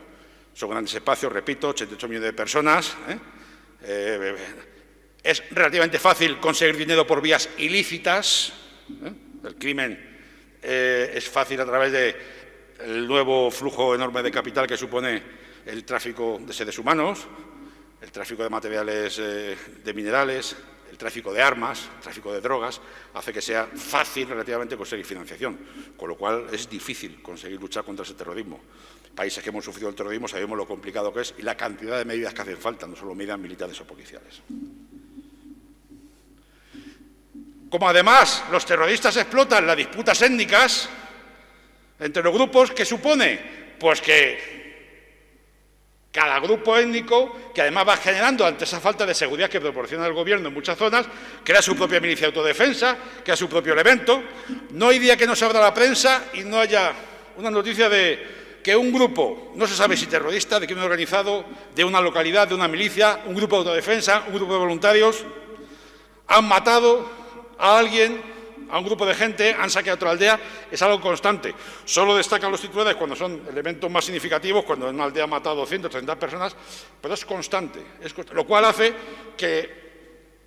Son grandes espacios, repito, 88 millones de personas. Es relativamente fácil conseguir dinero por vías ilícitas. El crimen es fácil a través del nuevo flujo enorme de capital que supone el tráfico de seres humanos, el tráfico de materiales, de minerales, el tráfico de armas, el tráfico de drogas, hace que sea fácil relativamente conseguir financiación, con lo cual es difícil conseguir luchar contra ese terrorismo. Países que hemos sufrido el terrorismo sabemos lo complicado que es y la cantidad de medidas que hacen falta, no solo medidas militares o policiales. Como además los terroristas explotan las disputas étnicas entre los grupos, ¿qué supone? Pues que cada grupo étnico, que además va generando ante esa falta de seguridad que proporciona el gobierno en muchas zonas, crea su propia milicia de autodefensa, crea su propio elemento. No hay día que no se abra la prensa y no haya una noticia de que un grupo, no se sabe si terrorista, de crimen organizado, de una localidad, de una milicia, un grupo de autodefensa, un grupo de voluntarios, han matado a alguien, a un grupo de gente, han saqueado otra aldea, es algo constante. Solo destacan los titulares cuando son elementos más significativos, cuando en una aldea ha matado 230 personas, pero es constante, lo cual hace que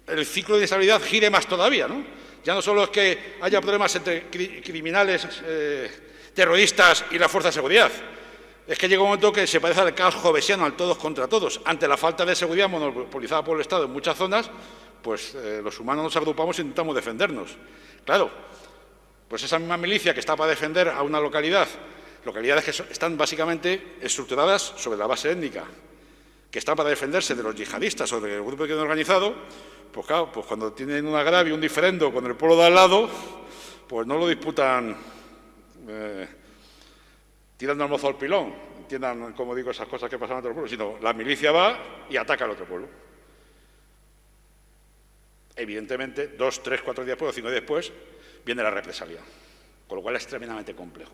el ciclo de inestabilidad gire más todavía, ¿no? Ya no solo es que haya problemas entre criminales, terroristas y la fuerza de seguridad, es que llega un momento que se parece al caos jovesiano, al todos contra todos. Ante la falta de seguridad monopolizada por el Estado en muchas zonas, pues los humanos nos agrupamos e intentamos defendernos. Claro, pues esa misma milicia que está para defender a una localidad, localidades que están básicamente estructuradas sobre la base étnica, que están para defenderse de los yihadistas o del grupo de crimen organizado, pues claro, pues cuando tienen un agravio, un diferendo con el pueblo de al lado, pues no lo disputan tirando el mozo al pilón, entiendan como digo esas cosas que pasan en otro pueblo, sino la milicia va y ataca al otro pueblo. Evidentemente, 2, 3, 4 días después o 5 días después, viene la represalia, con lo cual es tremendamente complejo.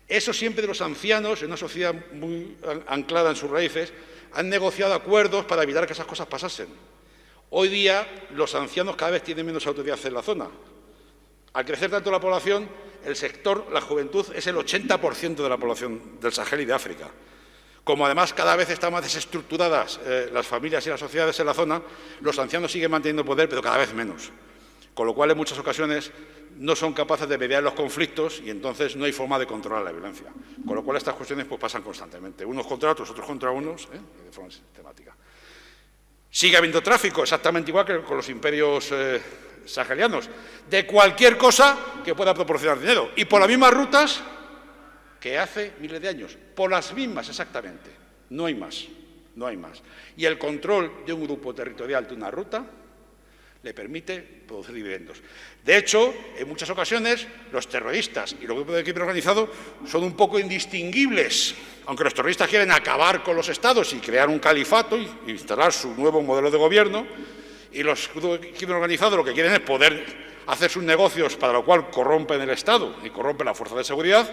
Eso siempre los ancianos, en una sociedad muy anclada en sus raíces, han negociado acuerdos para evitar que esas cosas pasasen. Hoy día, los ancianos cada vez tienen menos autoridad en la zona. Al crecer tanto la población, el sector, la juventud, es el 80% de la población del Sahel y de África. Como además cada vez están más desestructuradas las familias y las sociedades en la zona, los ancianos siguen manteniendo poder, pero cada vez menos. Con lo cual, en muchas ocasiones, no son capaces de mediar los conflictos y entonces no hay forma de controlar la violencia. Con lo cual, estas cuestiones pues, pasan constantemente, unos contra otros contra unos, de forma sistemática. Sigue habiendo tráfico, exactamente igual que con los imperios sahelianos, de cualquier cosa que pueda proporcionar dinero. Y por las mismas rutas que hace miles de años, por las mismas exactamente, no hay más, no hay más. Y el control de un grupo territorial de una ruta le permite producir dividendos. De hecho, en muchas ocasiones, los terroristas y los grupos de crimen organizado son un poco indistinguibles. Aunque los terroristas quieren acabar con los estados y crear un califato y instalar su nuevo modelo de gobierno, y los grupos de crimen organizado lo que quieren es poder hacer sus negocios, para lo cual corrompen el Estado y corrompen la fuerza de seguridad.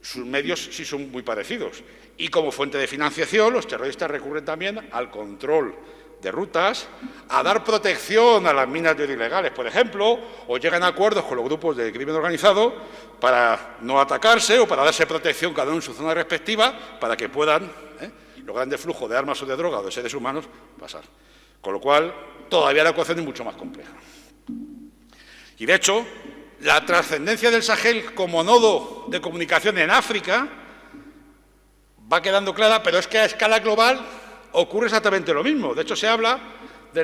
Sus medios sí son muy parecidos. Y como fuente de financiación, los terroristas recurren también al control de rutas, a dar protección a las minas de oro ilegales, por ejemplo, o llegan a acuerdos con los grupos de crimen organizado para no atacarse o para darse protección cada uno en su zona respectiva para que puedan los grandes flujos de armas o de droga o de seres humanos pasar. Con lo cual, todavía la ecuación es mucho más compleja. Y de hecho, la trascendencia del Sahel como nodo de comunicación en África va quedando clara, pero es que a escala global ocurre exactamente lo mismo. De hecho, se habla de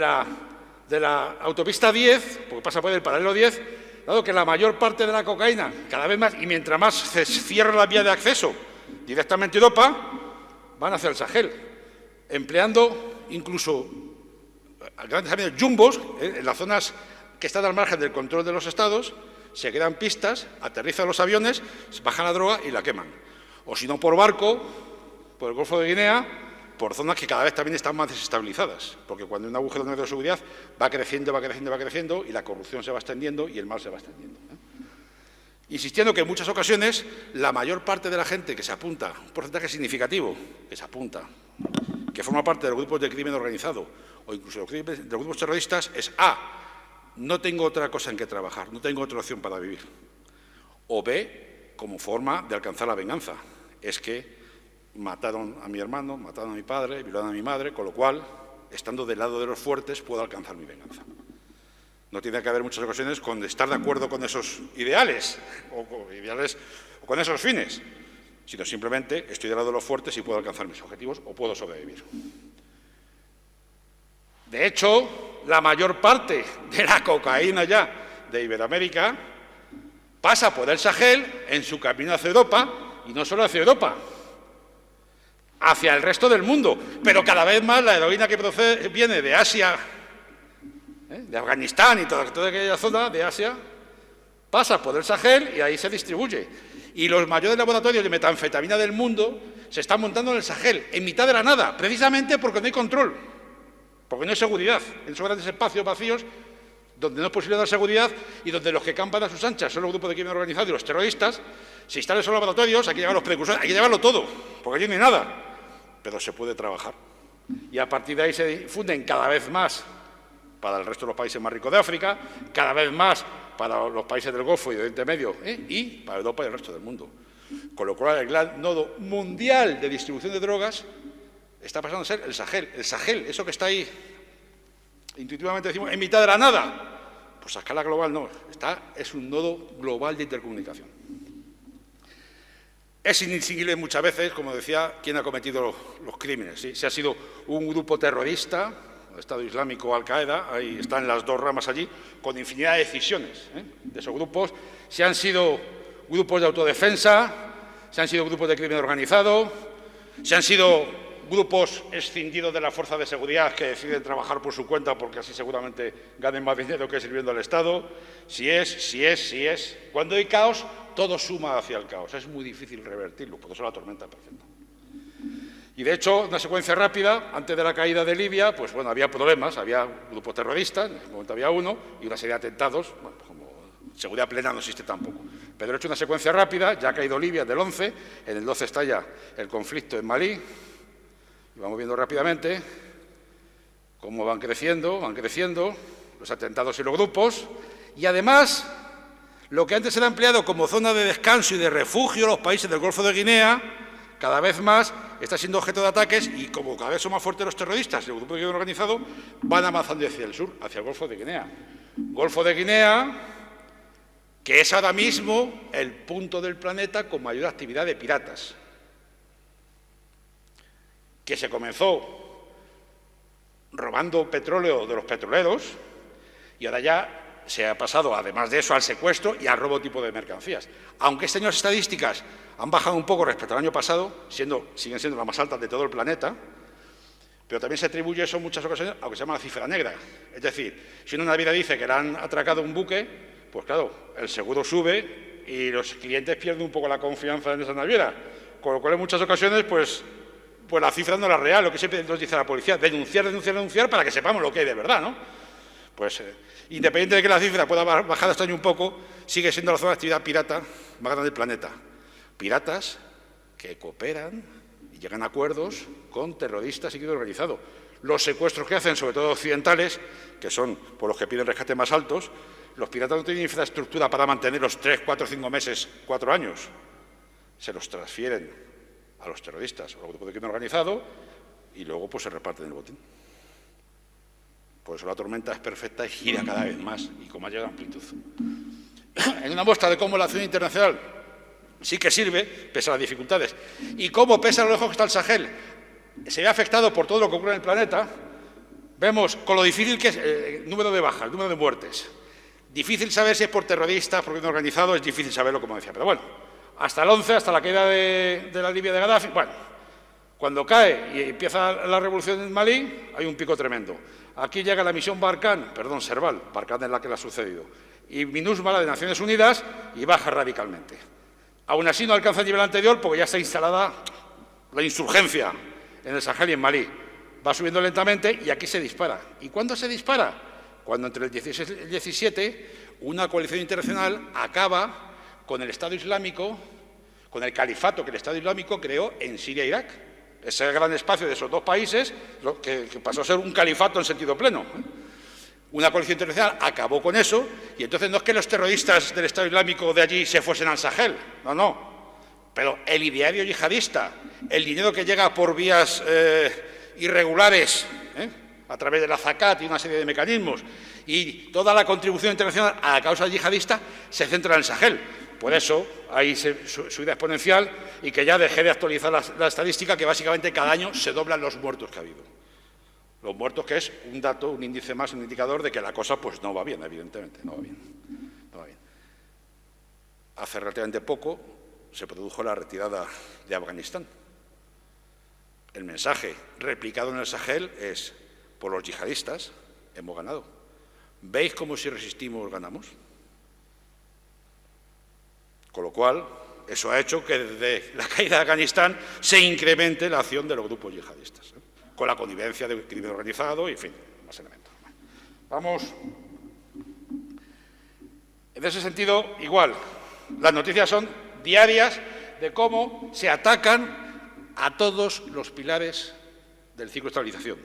la autopista 10, porque pasa por el paralelo 10, dado que la mayor parte de la cocaína, cada vez más, y mientras más se cierra la vía de acceso directamente a Europa, van hacia el Sahel, empleando incluso grandes aviones jumbos en las zonas que están al margen del control de los estados. Se crean pistas, aterrizan los aviones, bajan la droga y la queman. O si no, por barco, por el Golfo de Guinea, por zonas que cada vez también están más desestabilizadas, porque cuando hay un agujero negro de seguridad va creciendo, va creciendo, va creciendo, y la corrupción se va extendiendo y el mal se va extendiendo. Insistiendo que en muchas ocasiones la mayor parte de la gente que se apunta, un porcentaje significativo que se apunta, que forma parte de los grupos de crimen organizado o incluso de los grupos terroristas, es A, no tengo otra cosa en que trabajar, no tengo otra opción para vivir, o B, como forma de alcanzar la venganza, es que mataron a mi hermano, mataron a mi padre, violaron a mi madre, con lo cual, estando del lado de los fuertes, puedo alcanzar mi venganza. No tiene que haber muchas ocasiones con estar de acuerdo con esos ideales o con esos fines, sino simplemente estoy del lado de los fuertes y puedo alcanzar mis objetivos o puedo sobrevivir. De hecho, la mayor parte de la cocaína ya de Iberoamérica pasa por el Sahel en su camino hacia Europa, y no solo hacia Europa, hacia el resto del mundo. Pero cada vez más la heroína que viene de Asia, de Afganistán y toda aquella zona de Asia, pasa por el Sahel y ahí se distribuye. Y los mayores laboratorios de metanfetamina del mundo se están montando en el Sahel, en mitad de la nada, precisamente porque no hay control, porque no hay seguridad, en esos grandes espacios vacíos donde no es posible dar seguridad y donde los que campan a sus anchas son los grupos de crimen organizado y los terroristas. Se instalan esos laboratorios, hay que llevar los precursores, hay que llevarlo todo, porque allí no hay nada, pero se puede trabajar. Y a partir de ahí se difunden cada vez más para el resto de los países más ricos de África, cada vez más para los países del Golfo y de Oriente Medio, y para Europa y el resto del mundo. Con lo cual, el gran nodo mundial de distribución de drogas está pasando a ser el Sahel. El Sahel, eso que está ahí, intuitivamente decimos, en mitad de la nada, pues a escala global no, es un nodo global de intercomunicación. Es indistinguible muchas veces, como decía, quién ha cometido los crímenes. ¿Sí? Si ha sido un grupo terrorista, el Estado Islámico o Al-Qaeda, ahí están las dos ramas allí, con infinidad de decisiones de esos grupos. Si han sido grupos de autodefensa, si han sido grupos de crimen organizado, si han sido grupos escindidos de la fuerza de seguridad que deciden trabajar por su cuenta porque así seguramente ganen más dinero que sirviendo al Estado. Si es. Cuando hay caos, todo suma hacia el caos. Es muy difícil revertirlo, por eso la tormenta perfecta. Y de hecho, una secuencia rápida, antes de la caída de Libia, pues bueno, había problemas, había grupos terroristas, en ese momento había uno, y una serie de atentados, bueno, como seguridad plena no existe tampoco. Pero he hecho una secuencia rápida, ya ha caído Libia del 11, en el 12 estalla el conflicto en Malí, y vamos viendo rápidamente cómo van creciendo los atentados y los grupos, y además, lo que antes era empleado como zona de descanso y de refugio los países del Golfo de Guinea, cada vez más está siendo objeto de ataques y como cada vez son más fuertes los terroristas y el grupo de crimen organizado, van avanzando hacia el sur, hacia el Golfo de Guinea. Golfo de Guinea, que es ahora mismo el punto del planeta con mayor actividad de piratas, que se comenzó robando petróleo de los petroleros y ahora ya se ha pasado, además de eso, al secuestro y al robo tipo de mercancías. Aunque este año las estadísticas han bajado un poco respecto al año pasado, siguen siendo las más altas de todo el planeta, pero también se atribuye eso en muchas ocasiones a lo que se llama la cifra negra. Es decir, si una naviera dice que le han atracado un buque, pues claro, el seguro sube y los clientes pierden un poco la confianza en esa naviera, con lo cual en muchas ocasiones, pues la cifra no era real, lo que siempre nos dice la policía, denunciar para que sepamos lo que hay de verdad, ¿no? Pues independiente de que la cifra pueda bajar este año un poco, sigue siendo la zona de actividad pirata más grande del planeta. Piratas que cooperan y llegan a acuerdos con terroristas y crimen organizado. Los secuestros que hacen, sobre todo occidentales, que son por los que piden rescates más altos, los piratas no tienen infraestructura para mantenerlos 3, 4, 5 meses, 4 años. Se los transfieren a los terroristas o a los grupos de crimen organizado y luego pues se reparten el botín. Por eso la tormenta es perfecta y gira cada vez más y con mayor amplitud. En una muestra de cómo la acción internacional sí que sirve, pese a las dificultades, y cómo, pese a lo lejos que está el Sahel, se ve afectado por todo lo que ocurre en el planeta, vemos con lo difícil que es el número de bajas, el número de muertes. Difícil saber si es por terroristas, por crimen organizado, es difícil saberlo, como decía. Pero bueno, hasta el 11, hasta la caída de la Libia de Gaddafi, bueno, cuando cae y empieza la revolución en Malí, hay un pico tremendo. Aquí llega la misión Serval, Barkhane es la que le ha sucedido, y MINUSMA, la de Naciones Unidas, y baja radicalmente. Aún así no alcanza el nivel anterior porque ya está instalada la insurgencia en el Sahel y en Malí. Va subiendo lentamente y aquí se dispara. ¿Y cuándo se dispara? Cuando entre el 16 y el 17 una coalición internacional acaba con el Estado Islámico, con el califato que el Estado Islámico creó en Siria e Irak. Ese gran espacio de esos dos países que pasó a ser un califato en sentido pleno. Una coalición internacional acabó con eso y entonces no es que los terroristas del Estado Islámico de allí se fuesen al Sahel, no. Pero el ideario yihadista, el dinero que llega por vías irregulares, a través de la Zakat y una serie de mecanismos, y toda la contribución internacional a la causa yihadista se centra en el Sahel. Por eso hay subida exponencial y que ya dejé de actualizar la estadística, que básicamente cada año se doblan los muertos que ha habido. Los muertos, que es un dato, un índice más, un indicador de que la cosa pues no va bien, evidentemente, no va bien. Hace relativamente poco se produjo la retirada de Afganistán. El mensaje replicado en el Sahel es: por los yihadistas hemos ganado. ¿Veis cómo si resistimos ganamos? Con lo cual, eso ha hecho que desde la caída de Afganistán se incremente la acción de los grupos yihadistas, con la connivencia del crimen organizado y, en fin, más elementos. Vamos. En ese sentido, igual, las noticias son diarias de cómo se atacan a todos los pilares del ciclo de estabilización.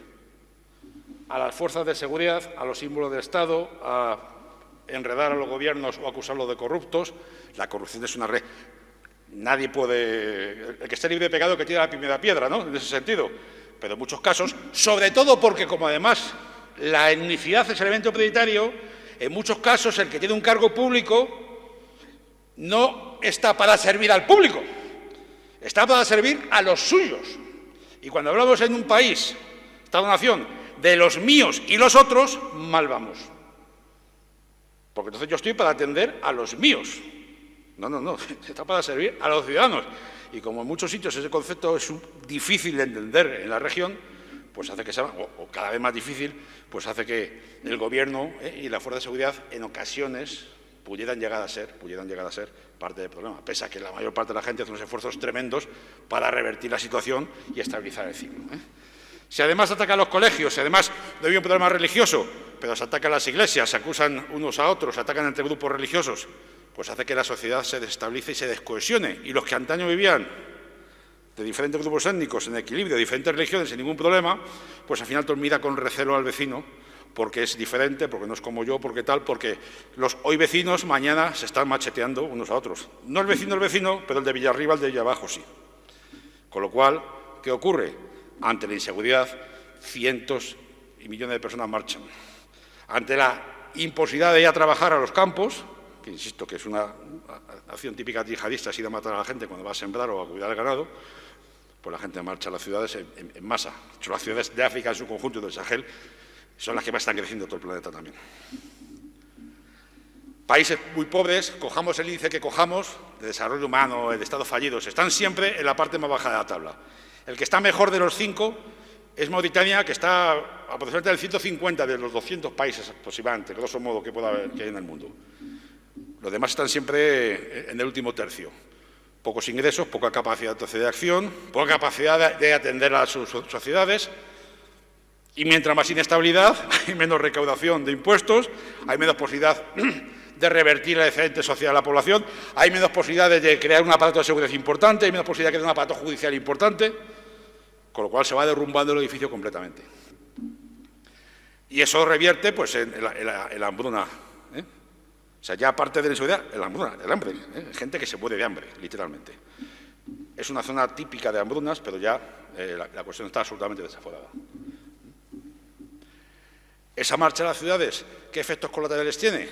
A las fuerzas de seguridad, a los símbolos del Estado, a enredar a los gobiernos o acusarlos de corruptos. La corrupción es una red. Nadie puede... El que esté libre de pecado que tire la primera piedra, ¿no? En ese sentido. Pero en muchos casos, sobre todo porque, como además la unicidad es elemento prioritario, en muchos casos el que tiene un cargo público no está para servir al público, está para servir a los suyos. Y cuando hablamos en un país, Estado-nación, de los míos y los otros, mal vamos. Porque entonces yo estoy para atender a los míos. No, está para servir a los ciudadanos. Y como en muchos sitios ese concepto es difícil de entender en la región, pues hace que sea, o cada vez más difícil, pues hace que el Gobierno y la fuerza de seguridad en ocasiones pudieran llegar a ser parte del problema, pese a que la mayor parte de la gente hace unos esfuerzos tremendos para revertir la situación y estabilizar el ciclo. Si además ataca a los colegios, si además no hay un problema religioso, pero se atacan las iglesias, se acusan unos a otros, se atacan entre grupos religiosos, pues hace que la sociedad se desestabilice y se descohesione. Y los que antaño vivían de diferentes grupos étnicos en equilibrio, de diferentes religiones, sin ningún problema, pues al final todo mira con recelo al vecino, porque es diferente, porque no es como yo, porque tal, porque los hoy vecinos mañana se están macheteando unos a otros. No el vecino, pero el de Villarriba, el de Villabajo sí. Con lo cual, ¿qué ocurre? Ante la inseguridad, cientos y millones de personas marchan. Ante la imposibilidad de ir a trabajar a los campos, que insisto que es una acción típica yihadista, es ir a matar a la gente cuando va a sembrar o a cuidar el ganado, pues la gente marcha a las ciudades en masa. De hecho, las ciudades de África en su conjunto y del Sahel son las que más están creciendo en todo el planeta también. Países muy pobres, cojamos el índice que cojamos, de desarrollo humano, de estados fallidos, están siempre en la parte más baja de la tabla. El que está mejor de los 5 es Mauritania, que está aproximadamente del 150 de los 200 países aproximadamente, grosso modo, que hay en el mundo. Los demás están siempre en el último tercio. Pocos ingresos, poca capacidad de acción, poca capacidad de atender a sus sociedades. Y mientras más inestabilidad, hay menos recaudación de impuestos, hay menos posibilidad de revertir la excedente social de la población, hay menos posibilidades de crear un aparato de seguridad importante, hay menos posibilidad de crear un aparato judicial importante, con lo cual se va derrumbando el edificio completamente. Y eso revierte pues, en la hambruna. O sea, ya aparte de la inseguridad, el hambre. Gente que se muere de hambre, literalmente. Es una zona típica de hambrunas, pero ya la cuestión está absolutamente desaforada. Esa marcha a las ciudades, ¿qué efectos colaterales tiene?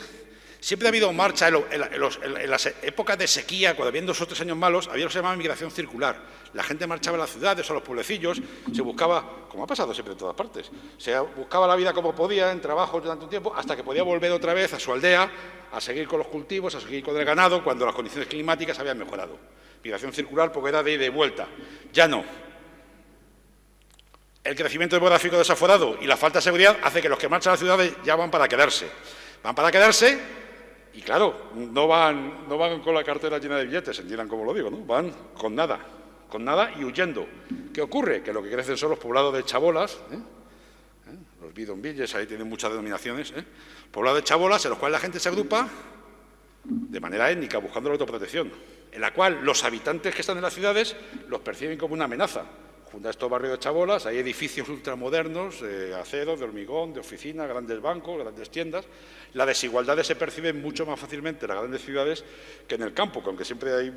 Siempre ha habido marcha en las épocas de sequía, cuando había 2 o 3 años malos, había lo que se llamaba migración circular. La gente marchaba a las ciudades, a los pueblecillos, se buscaba, como ha pasado siempre en todas partes, se buscaba la vida como podía, en trabajo durante un tiempo, hasta que podía volver otra vez a su aldea, a seguir con los cultivos, a seguir con el ganado, cuando las condiciones climáticas habían mejorado. Migración circular porque era de ida y vuelta. Ya no. El crecimiento demográfico desaforado y la falta de seguridad hace que los que marchan a las ciudades ya van para quedarse. Van para quedarse y, claro, no van con la cartera llena de billetes, entiendan cómo lo digo, ¿no? Van con nada. con nada y huyendo. ¿Qué ocurre? Que lo que crecen son los poblados de chabolas, los bidonvilles, ahí tienen muchas denominaciones, poblados de chabolas en los cuales la gente se agrupa de manera étnica, buscando la autoprotección, en la cual los habitantes que están en las ciudades los perciben como una amenaza. Junto a estos barrios de chabolas hay edificios ultramodernos, de acero, de hormigón, de oficina, grandes bancos, grandes tiendas. Las desigualdades se perciben mucho más fácilmente en las grandes ciudades que en el campo, que aunque siempre hay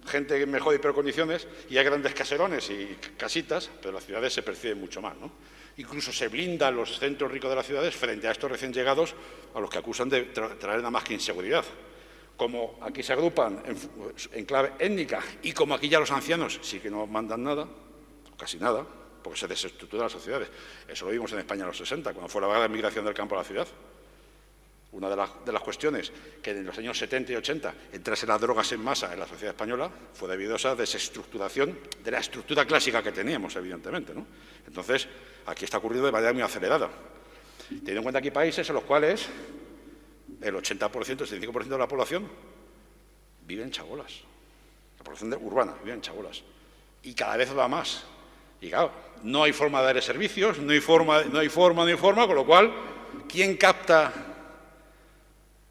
gente en mejor y peor condiciones y hay grandes caserones y casitas, pero en las ciudades se perciben mucho más, ¿no? Incluso se blindan los centros ricos de las ciudades frente a estos recién llegados a los que acusan de traer nada más que inseguridad. Como aquí se agrupan en clave étnica y como aquí ya los ancianos sí que no mandan nada, casi nada, porque se desestructuran las sociedades. Eso lo vimos en España en los 60, cuando fue la vaga de migración del campo a la ciudad. Una de las cuestiones que en los años 70 y 80 entrase las drogas en masa en la sociedad española fue debido a esa desestructuración de la estructura clásica que teníamos, evidentemente, ¿no? Entonces, aquí está ocurriendo de manera muy acelerada. Teniendo en cuenta aquí países en los cuales el 80%, el 75% de la población vive en chabolas. La población urbana vive en chabolas. Y cada vez va más. Y claro, no hay forma de dar servicios, no hay forma, con lo cual, ¿quién capta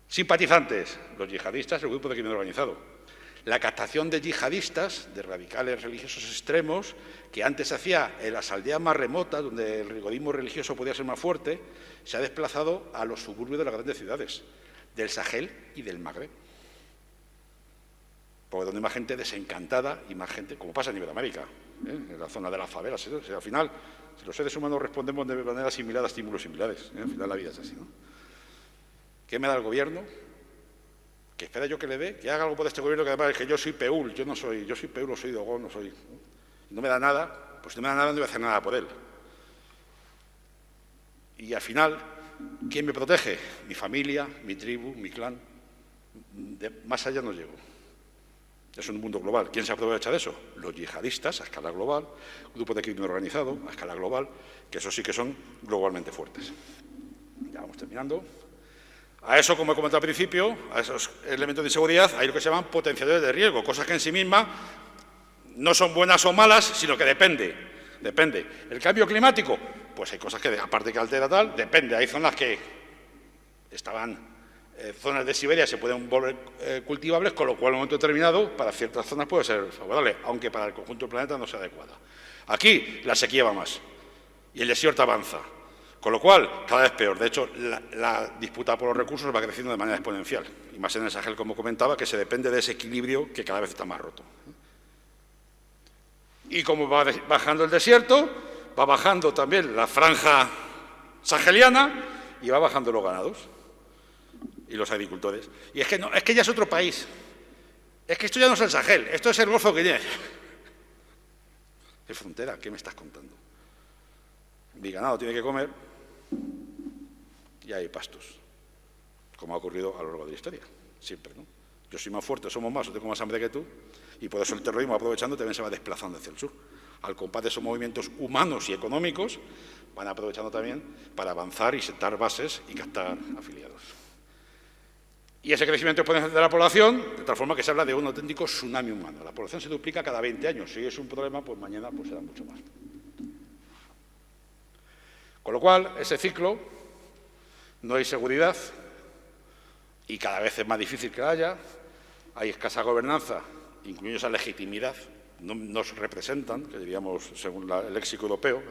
simpatizantes? Los yihadistas, el grupo de crimen organizado. La captación de yihadistas, de radicales religiosos extremos, que antes se hacía en las aldeas más remotas, donde el rigorismo religioso podía ser más fuerte, se ha desplazado a los suburbios de las grandes ciudades, del Sahel y del Magreb. Porque donde hay más gente desencantada y más gente, como pasa en Iberoamérica, en la zona de las favelas. O sea, al final, si los seres humanos respondemos de manera similar a estímulos similares, al final la vida es así, ¿no? ¿Qué me da el gobierno? Que espera yo que le dé, que haga algo por este gobierno, que además es que yo soy peul, yo soy peul, soy dogón, no soy... No me da nada, pues si no me da nada no voy a hacer nada por él. Y al final, ¿quién me protege? Mi familia, mi tribu, mi clan. Más allá no llego. Es un mundo global. ¿Quién se aprovecha de eso? Los yihadistas a escala global, grupos de crimen organizado a escala global, que eso sí que son globalmente fuertes. Ya vamos terminando. A eso, como he comentado al principio, a esos elementos de inseguridad, hay lo que se llaman potenciadores de riesgo, cosas que en sí mismas no son buenas o malas, sino que depende. ¿El cambio climático? Pues hay cosas que, aparte que altera tal, depende. Hay zonas que zonas de Siberia se pueden volver cultivables, con lo cual en un momento determinado para ciertas zonas puede ser favorable, aunque para el conjunto del planeta no sea adecuada. Aquí la sequía va más y el desierto avanza, con lo cual cada vez peor. De hecho, la disputa por los recursos va creciendo de manera exponencial, y más en el Sahel, como comentaba, que se depende de ese equilibrio que cada vez está más roto. Y como va bajando el desierto, va bajando también la franja saheliana y va bajando los ganados y los agricultores. Y es que ya es otro país. Es que esto ya no es el Sahel, esto es el Golfo Guinea. ¿Qué frontera? ¿Qué me estás contando? Mi ganado tiene que comer y hay pastos, como ha ocurrido a lo largo de la historia, siempre, ¿no? Yo soy más fuerte, somos más, yo tengo más hambre que tú, y por eso el terrorismo, aprovechando, también se va desplazando hacia el sur. Al compás de esos movimientos humanos y económicos, van aprovechando también para avanzar y sentar bases y captar afiliados. Y ese crecimiento exponencial de la población, de tal forma que se habla de un auténtico tsunami humano. La población se duplica cada 20 años. Si es un problema, pues mañana pues será mucho más. Con lo cual, ese ciclo, no hay seguridad y cada vez es más difícil que la haya. Hay escasa gobernanza, incluido esa legitimidad, no nos representan, que diríamos según el léxico europeo,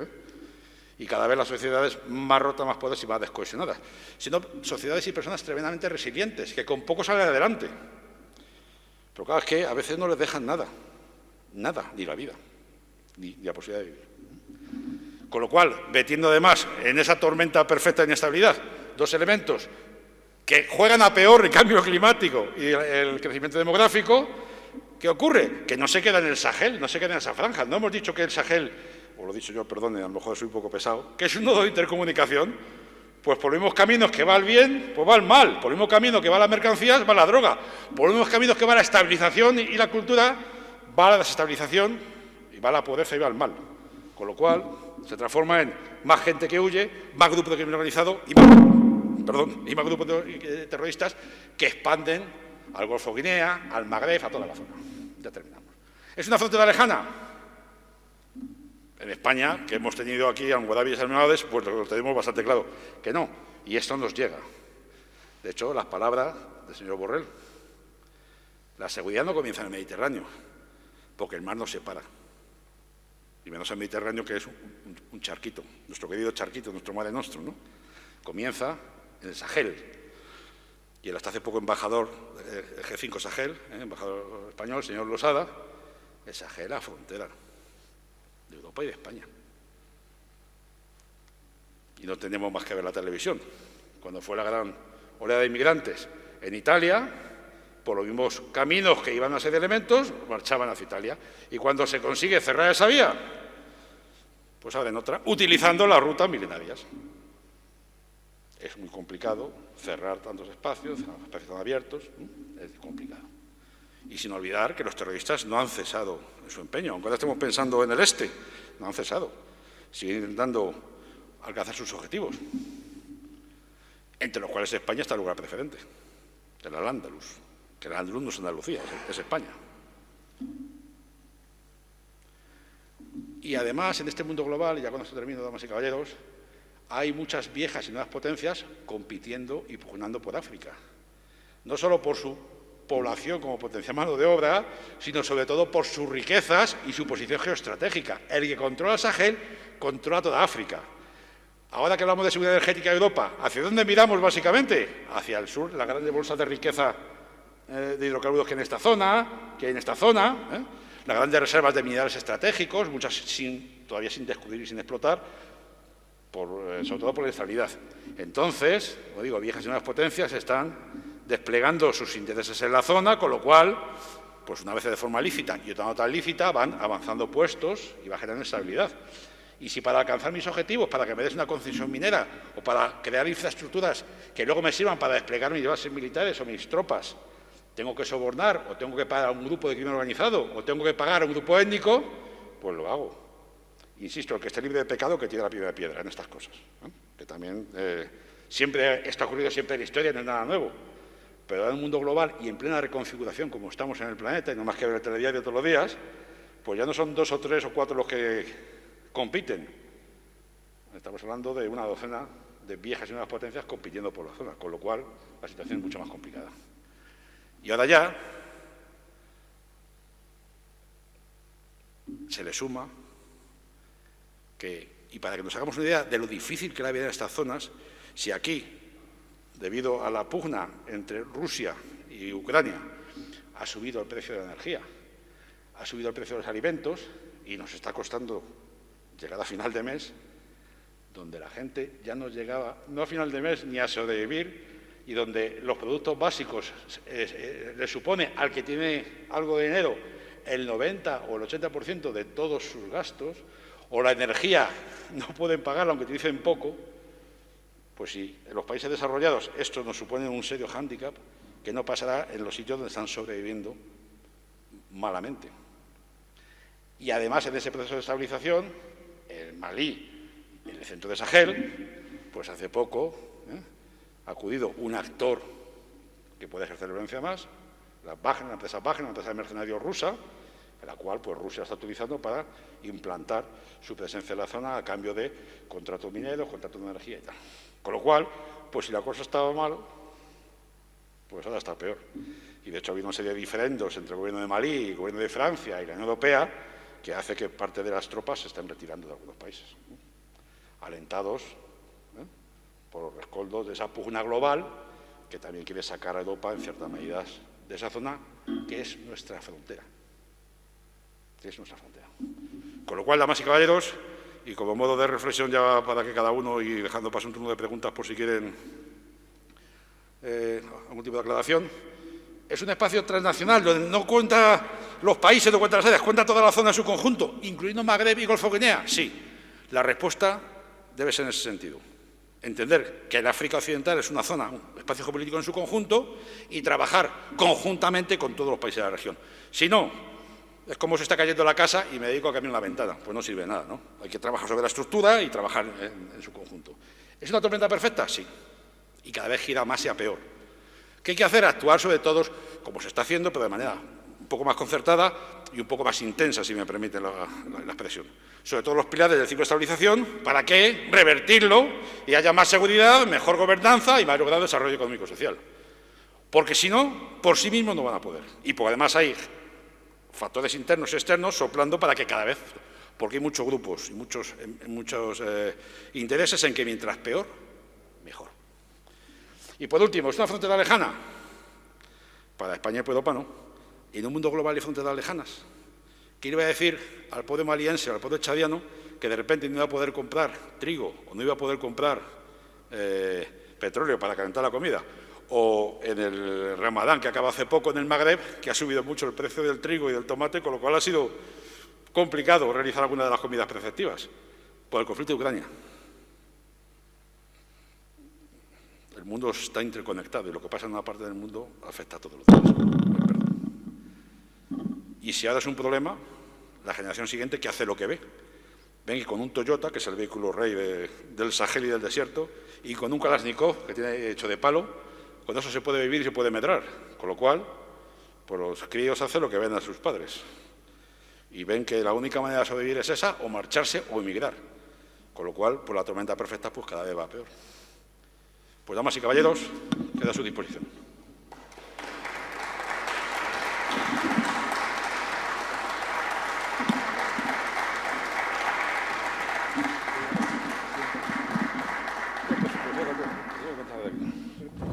y cada vez las sociedades más rotas, más poderosas y más descohesionadas, sino sociedades y personas tremendamente resilientes, que con poco salen adelante. Pero claro, es que a veces no les dejan nada, ni la vida, ni la posibilidad de vivir. Con lo cual, metiendo además en esa tormenta perfecta de inestabilidad dos elementos que juegan a peor el cambio climático y el crecimiento demográfico, ¿qué ocurre? Que no se queda en el Sahel, no se queda en esa franja. No hemos dicho que el Sahel, o lo he dicho yo, perdone, a lo mejor soy un poco pesado, que es un nodo de intercomunicación, pues por los mismos caminos que va el bien, pues va el mal. Por el mismo camino que va las mercancías, va la droga. Por los mismos caminos que va la estabilización y la cultura, va la desestabilización y va la pobreza y va el mal. Con lo cual, se transforma en más gente que huye, más grupos de crimen organizado y más grupos de terroristas que expanden al Golfo Guinea, al Magreb, a toda la zona. Ya terminamos. ¿Es una frontera lejana? En España, que hemos tenido aquí Almoradí y Almohades, pues lo tenemos bastante claro que no. Y esto nos llega. De hecho, las palabras del señor Borrell. La seguridad no comienza en el Mediterráneo, porque el mar nos separa. Y menos el Mediterráneo, que es un charquito, nuestro querido charquito, nuestro Mare Nostrum, ¿no? Comienza en el Sahel. Y el hasta hace poco embajador del G5 Sahel, embajador español, el señor Losada, el Sahel es la frontera de Europa y de España. Y no tenemos más que ver la televisión. Cuando fue la gran oleada de inmigrantes en Italia, por los mismos caminos que iban a ser elementos, marchaban hacia Italia. Y cuando se consigue cerrar esa vía, pues abren otra, utilizando las rutas milenarias. Es muy complicado cerrar tantos espacios tan abiertos, es complicado. Y sin olvidar que los terroristas no han cesado en su empeño, aunque ahora estemos pensando en el este, no han cesado. Siguen intentando alcanzar sus objetivos, entre los cuales España está en lugar preferente, el Al-Ándalus, que el Al-Ándalus no es Andalucía, es España. Y además, en este mundo global, y ya con esto termino, damas y caballeros, hay muchas viejas y nuevas potencias compitiendo y pugnando por África. No solo por su población como potencial mano de obra, sino sobre todo por sus riquezas y su posición geoestratégica. El que controla el Sahel controla toda África. Ahora que hablamos de seguridad energética de Europa, ¿hacia dónde miramos básicamente? Hacia el sur, las grandes bolsas de riqueza de hidrocarburos que hay en esta zona, las grandes reservas de minerales estratégicos, muchas todavía sin descubrir y sin explotar, sobre todo por la estabilidad. Entonces, como digo, viejas y nuevas potencias están desplegando sus intereses en la zona, con lo cual, pues una vez de forma lícita y otra no tan lícita, van avanzando puestos y va generando estabilidad. Y si para alcanzar mis objetivos, para que me des una concesión minera o para crear infraestructuras que luego me sirvan para desplegar mis bases militares o mis tropas, tengo que sobornar o tengo que pagar a un grupo de crimen organizado o tengo que pagar a un grupo étnico, pues lo hago. Insisto, el que esté libre de pecado que tire la primera piedra en estas cosas, ¿no? Que también siempre está ocurrido siempre en la historia, no es nada nuevo. Pero en un mundo global y en plena reconfiguración como estamos en el planeta, y no más que ver el telediario todos los días, pues ya no son 2 o 3 o 4 los que compiten. Estamos hablando de una docena de viejas y nuevas potencias compitiendo por la zona, con lo cual la situación es mucho más complicada. Y ahora ya se le suma que, y para que nos hagamos una idea de lo difícil que era vida en estas zonas, si aquí, debido a la pugna entre Rusia y Ucrania, ha subido el precio de la energía, ha subido el precio de los alimentos y nos está costando llegar a final de mes, donde la gente ya no llegaba, no a final de mes ni a sobrevivir, y donde los productos básicos le supone al que tiene algo de dinero el 90 o el 80% de todos sus gastos, o la energía no pueden pagarla aunque utilicen poco, pues sí, en los países desarrollados esto nos supone un serio hándicap que no pasará en los sitios donde están sobreviviendo malamente. Y además en ese proceso de estabilización, en Malí, en el centro de Sahel, pues hace poco ha acudido un actor que puede ejercer violencia más, la empresa Wagner, una empresa de mercenarios rusa, en la cual pues, Rusia está utilizando para implantar su presencia en la zona a cambio de contratos mineros, contratos de energía y tal. Con lo cual, pues si la cosa estaba mal, pues ahora está peor. Y de hecho ha habido una serie de diferendos entre el gobierno de Malí y el gobierno de Francia y la Unión Europea que hace que parte de las tropas se estén retirando de algunos países, alentados por los rescoldos de esa pugna global que también quiere sacar a Europa en ciertas medidas de esa zona que es nuestra frontera. Con lo cual, damas y caballeros, y como modo de reflexión ya para que cada uno, y dejando paso un turno de preguntas por si quieren algún tipo de aclaración, es un espacio transnacional donde no cuenta los países, no cuenta las áreas, cuenta toda la zona en su conjunto, incluyendo Magreb y Golfo de Guinea. Sí, la respuesta debe ser en ese sentido. Entender que el África Occidental es una zona, un espacio geopolítico en su conjunto y trabajar conjuntamente con todos los países de la región. Si no, es como se está cayendo la casa y me dedico a cambiar la ventana. Pues no sirve de nada, ¿no? Hay que trabajar sobre la estructura y trabajar en su conjunto. ¿Es una tormenta perfecta? Sí. Y cada vez gira más y a peor. ¿Qué hay que hacer? Actuar sobre todos, como se está haciendo, pero de manera poco más concertada y un poco más intensa, si me permiten la expresión. Sobre todo los pilares del ciclo de estabilización, ¿para qué? Revertirlo y haya más seguridad, mejor gobernanza y mayor grado de desarrollo económico y social. Porque si no, por sí mismos no van a poder. Y porque además hay factores internos y externos soplando para que cada vez, porque hay muchos grupos y muchos intereses en que mientras peor, mejor. Y por último, ¿es una frontera lejana? Para España y para Europa no. Y en un mundo global y fronteras lejanas. ¿Qué iba a decir al pueblo maliense, al pueblo chadiano, que de repente no iba a poder comprar trigo o no iba a poder comprar petróleo para calentar la comida? O en el Ramadán, que acaba hace poco en el Magreb, que ha subido mucho el precio del trigo y del tomate, con lo cual ha sido complicado realizar alguna de las comidas preceptivas por el conflicto de Ucrania. El mundo está interconectado y lo que pasa en una parte del mundo afecta a todos los demás. Y si ahora es un problema, la generación siguiente, ¿qué hace lo que ve? Ven que con un Toyota, que es el vehículo rey del Sahel y del desierto, y con un Kalashnikov, que tiene hecho de palo, con eso se puede vivir y se puede medrar. Con lo cual, pues los críos hacen lo que ven a sus padres. Y ven que la única manera de sobrevivir es esa, o marcharse o emigrar. Con lo cual, pues la tormenta perfecta pues cada vez va peor. Pues, damas y caballeros, queda a su disposición.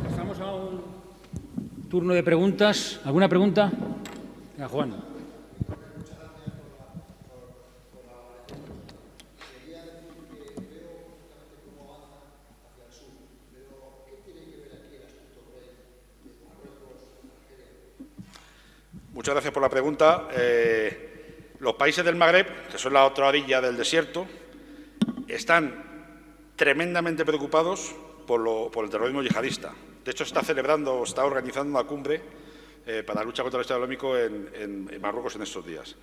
Pasamos a un turno de preguntas. ¿Alguna pregunta? Venga, Juan. Muchas gracias por la pregunta. Los países del Magreb, que son la otra orilla del desierto, están tremendamente preocupados por el terrorismo yihadista. De hecho, está organizando una cumbre para la lucha contra el Estado Islámico en Marruecos en estos días.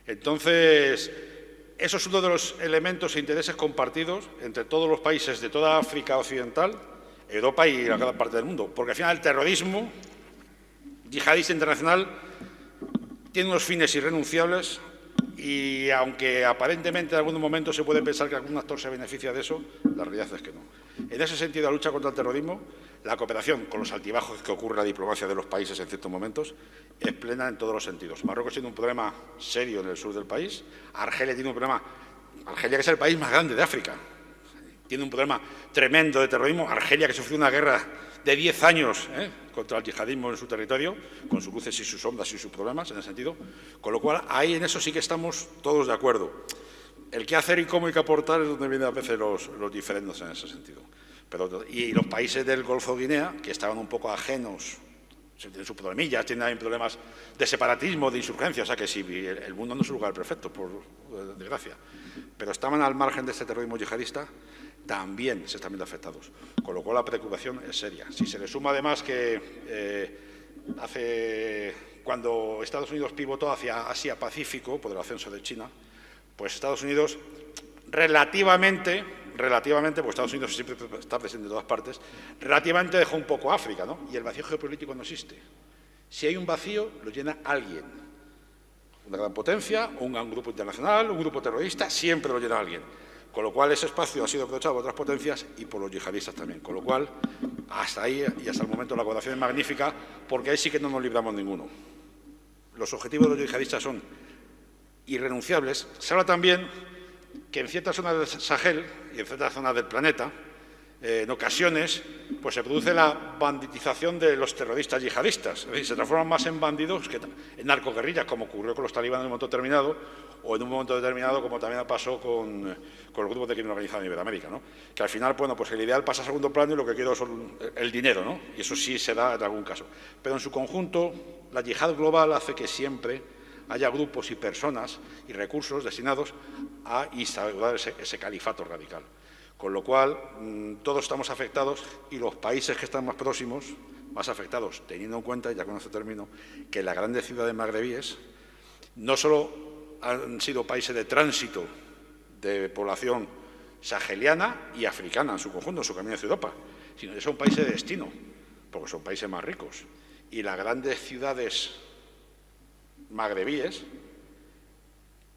Entonces, eso es uno de los elementos e intereses compartidos entre todos los países de toda África Occidental, Europa y la gran parte del mundo, porque al final el terrorismo yihadista internacional tiene unos fines irrenunciables y, aunque aparentemente en algunos momentos se puede pensar que algún actor se beneficia de eso, la realidad es que no. En ese sentido, la lucha contra el terrorismo, la cooperación con los altibajos que ocurre en la diplomacia de los países en ciertos momentos, es plena en todos los sentidos. Marruecos tiene un problema serio en el sur del país, Argelia tiene un problema, Argelia que es el país más grande de África, tiene un problema tremendo de terrorismo, Argelia que sufrió una guerra de 10 años contra el yihadismo en su territorio, con sus luces y sus sombras y sus problemas en ese sentido, con lo cual ahí en eso sí que estamos todos de acuerdo. El qué hacer y cómo hay que aportar es donde vienen a veces los diferendos en ese sentido. Y los países del Golfo de Guinea, que estaban un poco ajenos, tienen sus problemillas, tienen problemas de separatismo, de insurgencia, o sea que sí, el mundo no es un lugar perfecto, por desgracia, pero estaban al margen de este terrorismo yihadista, también se están viendo afectados, con lo cual la preocupación es seria. Si se le suma además que cuando Estados Unidos pivotó hacia Asia-Pacífico por el ascenso de China, pues Estados Unidos relativamente, porque Estados Unidos siempre está presente en todas partes, relativamente dejó un poco África, ¿no? Y el vacío geopolítico no existe. Si hay un vacío, lo llena alguien. Una gran potencia, un gran grupo internacional, un grupo terrorista, siempre lo llena alguien. Con lo cual, ese espacio ha sido aprovechado por otras potencias y por los yihadistas también. Con lo cual, hasta ahí y hasta el momento la cooperación es magnífica, porque ahí sí que no nos libramos ninguno. Los objetivos de los yihadistas son irrenunciables. Se habla también que en ciertas zonas del Sahel y en ciertas zonas del planeta, en ocasiones, pues se produce la banditización de los terroristas yihadistas. Es decir, se transforman más en bandidos que en narcoguerrillas, como ocurrió con los talibanes en un momento determinado, o en un momento determinado, como también pasó con los grupos de crimen organizado en Iberoamérica, ¿no? Que al final, bueno, pues el ideal pasa a segundo plano y lo que quiero es el dinero, ¿no? Y eso sí se da en algún caso. Pero en su conjunto, la yihad global hace que siempre haya grupos y personas y recursos destinados a instaurar ese califato radical. Con lo cual, todos estamos afectados y los países que están más próximos, más afectados, teniendo en cuenta, ya con esto termino, que las grandes ciudades magrebíes no solo han sido países de tránsito de población saheliana y africana en su conjunto, en su camino hacia Europa, sino que son países de destino, porque son países más ricos. Y las grandes ciudades magrebíes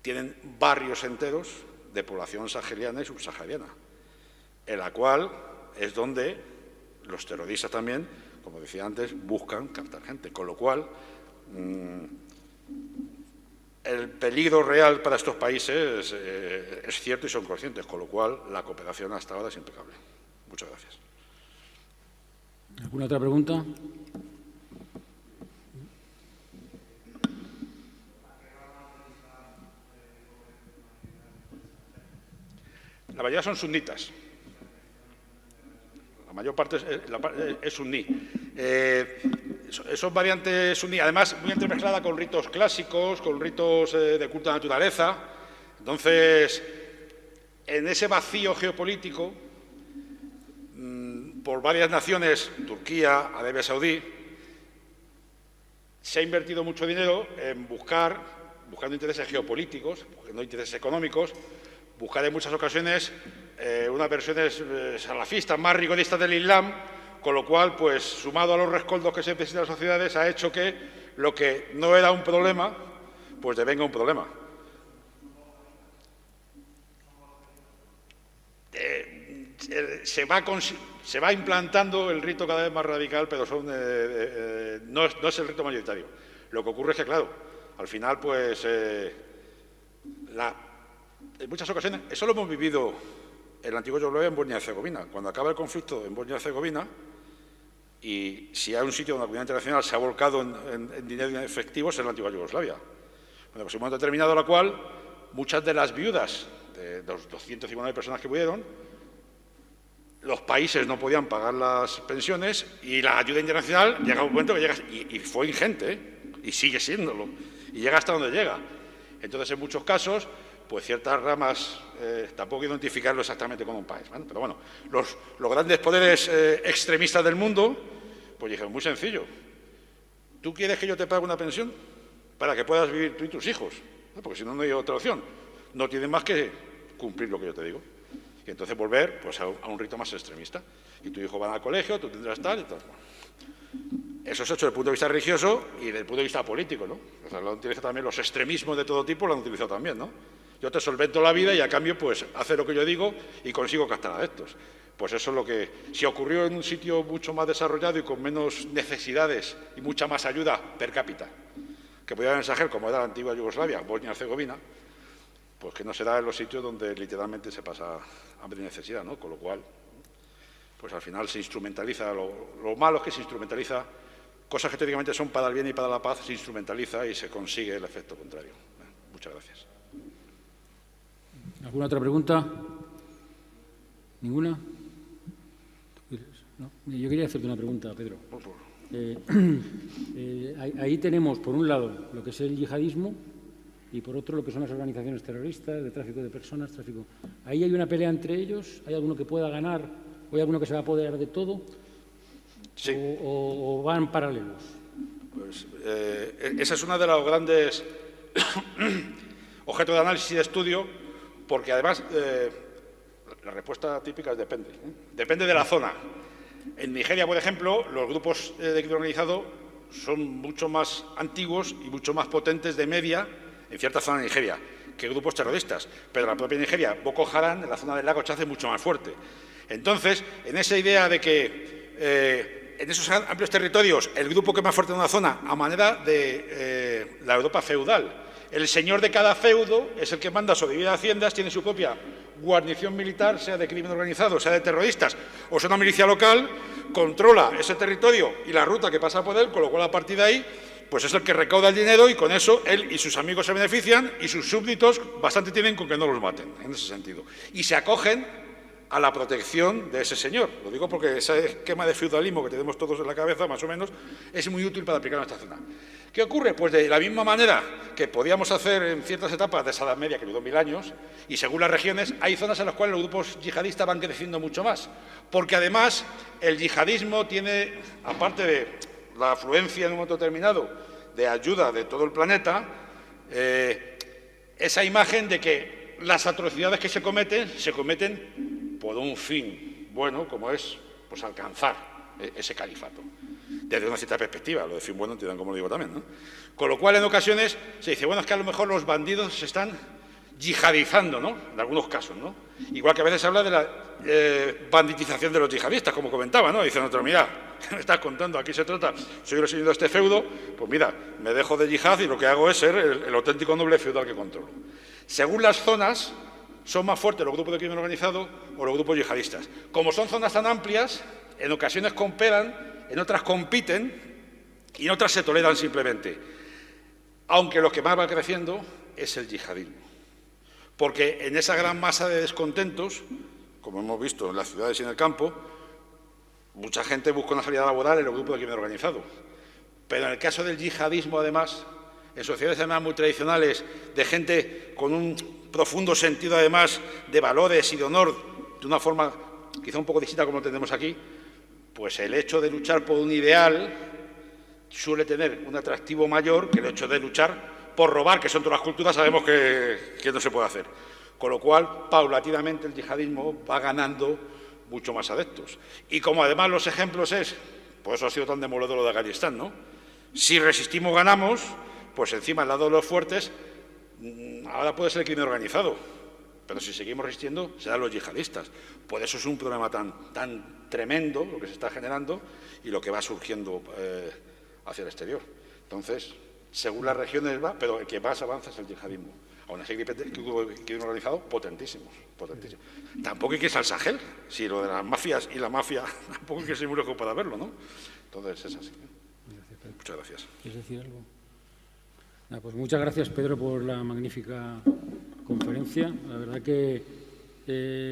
tienen barrios enteros de población sahariana y subsahariana, en la cual es donde los terroristas también, como decía antes, buscan captar gente, con lo cual el peligro real para estos países es cierto y son conscientes, con lo cual la cooperación hasta ahora es impecable. Muchas gracias. ¿Alguna otra pregunta? La mayoría son sunitas. La mayor parte es suní. Son variantes suní, además muy entremezclada con ritos clásicos, con ritos de culto a la naturaleza. Entonces, en ese vacío geopolítico, por varias naciones, Turquía, Arabia Saudí, se ha invertido mucho dinero en buscando intereses geopolíticos, buscando intereses económicos, buscar en muchas ocasiones unas versiones salafistas, más rigoristas del Islam, con lo cual, pues, sumado a los rescoldos que se necesitan en las sociedades, ha hecho que lo que no era un problema, pues devenga un problema. Se va implantando el rito cada vez más radical, pero no es el rito mayoritario. Lo que ocurre es que, claro, al final, pues, en muchas ocasiones, eso lo hemos vivido en la antigua Yugoslavia, en Bosnia y Herzegovina. Cuando acaba el conflicto en Bosnia y Herzegovina, y si hay un sitio donde la comunidad internacional se ha volcado en dinero en efectivo, es en la antigua Yugoslavia. Bueno, pues en un momento determinado, la cual muchas de las viudas de los 259 personas que murieron, los países no podían pagar las pensiones y la ayuda internacional llega a un momento que llega, y fue ingente, y sigue siéndolo, y llega hasta donde llega. Entonces, en muchos casos, pues ciertas ramas, tampoco identificarlo exactamente como un país, ¿vale? Pero bueno, los grandes poderes extremistas del mundo, pues dijeron, muy sencillo, ¿tú quieres que yo te pague una pensión para que puedas vivir tú y tus hijos? Porque si no, no hay otra opción. No tienen más que cumplir lo que yo te digo. Y entonces volver, pues, a un rito más extremista. Y tu hijo va al colegio, tú tendrás tal y tal. Eso es hecho desde el punto de vista religioso y desde el punto de vista político, ¿no? O sea, lo utilizan también los extremismos de todo tipo, lo han utilizado también, ¿no? Yo te solvento la vida y a cambio, pues, hace lo que yo digo y consigo captar adeptos. Pues eso es lo que, si ocurrió en un sitio mucho más desarrollado y con menos necesidades y mucha más ayuda per cápita, que podía mensajer, como era la antigua Yugoslavia, Bosnia y Herzegovina, pues que no se da en los sitios donde literalmente se pasa hambre y necesidad, ¿no? Con lo cual, pues al final se instrumentaliza, lo malo es que se instrumentaliza, cosas que teóricamente son para el bien y para la paz, se instrumentaliza y se consigue el efecto contrario. Muchas gracias. ¿Alguna otra pregunta? ¿Ninguna? ¿No? Yo quería hacerte una pregunta, Pedro. Por favor. Ahí tenemos, por un lado, lo que es el yihadismo y, por otro, lo que son las organizaciones terroristas, de tráfico de personas, tráfico. ¿Ahí hay una pelea entre ellos? ¿Hay alguno que pueda ganar? ¿O hay alguno que se va a apoderar de todo? Sí. ¿O van paralelos? Pues esa es una de los grandes objetos de análisis y de estudio, porque además la respuesta típica es depende. Depende de la zona. En Nigeria, por ejemplo, los grupos de crimen organizado son mucho más antiguos y mucho más potentes de media en cierta zona de Nigeria que grupos terroristas. Pero en la propia Nigeria, Boko Haram, en la zona del lago Chad, es mucho más fuerte. Entonces, en esa idea de que en esos amplios territorios el grupo que es más fuerte en una zona, a manera de la Europa feudal, el señor de cada feudo es el que manda sobre vida de haciendas, tiene su propia guarnición militar, sea de crimen organizado, sea de terroristas, o sea una milicia local, controla ese territorio y la ruta que pasa por él, con lo cual a partir de ahí, pues es el que recauda el dinero y con eso él y sus amigos se benefician y sus súbditos bastante tienen con que no los maten, en ese sentido. Y se acogen a la protección de ese señor. Lo digo porque ese esquema de feudalismo que tenemos todos en la cabeza, más o menos, es muy útil para aplicar en esta zona. ¿Qué ocurre? Pues de la misma manera que podíamos hacer en ciertas etapas de esa Edad Media, que duró 1000 años, y según las regiones, hay zonas en las cuales los grupos yihadistas van creciendo mucho más. Porque además el yihadismo tiene, aparte de la afluencia en un momento determinado de ayuda de todo el planeta, esa imagen de que las atrocidades que se cometen por un fin bueno, como es, pues, alcanzar ese califato. desde una cierta perspectiva, lo de fin bueno entiendan como lo digo también, ¿no? Con lo cual, en ocasiones, se dice, bueno, es que a lo mejor los bandidos se están yihadizando, ¿no? En algunos casos, ¿no? Igual que a veces se habla de la banditización de los yihadistas, como comentaba, ¿no? Dicen otro, mira, ¿qué me estás contando? Aquí se trata, soy el señor de este feudo, pues mira, me dejo de yihad y lo que hago es ser el auténtico noble feudal que controlo. Según las zonas, son más fuertes los grupos de crimen organizado o los grupos yihadistas. Como son zonas tan amplias, en ocasiones cooperan, en otras compiten y en otras se toleran simplemente. Aunque lo que más va creciendo es el yihadismo. Porque en esa gran masa de descontentos, como hemos visto en las ciudades y en el campo, mucha gente busca una salida laboral en los grupos de crimen organizado. Pero en el caso del yihadismo, además, en sociedades además muy tradicionales, de gente con un profundo sentido además de valores y de honor, de una forma quizá un poco distinta como lo tenemos aquí, pues el hecho de luchar por un ideal suele tener un atractivo mayor que el hecho de luchar por robar, que son todas las culturas, sabemos que no se puede hacer. Con lo cual, paulatinamente, el yihadismo va ganando mucho más adeptos. Y como además los ejemplos es, por eso ha sido tan demoledor lo de Afganistán, ¿no? Si resistimos, ganamos, pues encima, al lado de los fuertes, ahora puede ser el crimen organizado, pero si seguimos resistiendo, serán los yihadistas. Por eso es un problema tan tremendo lo que se está generando y lo que va surgiendo hacia el exterior. Entonces, según las regiones va, pero el que más avanza es el yihadismo. Aún así, el crimen organizado, potentísimos. Tampoco hay que irse al Sahel, si lo de las mafias y la mafia, tampoco hay que ser muy lejos para verlo, ¿no? Entonces, es así. Muchas gracias. ¿Quieres decir algo? Pues muchas gracias, Pedro, por la magnífica conferencia. La verdad que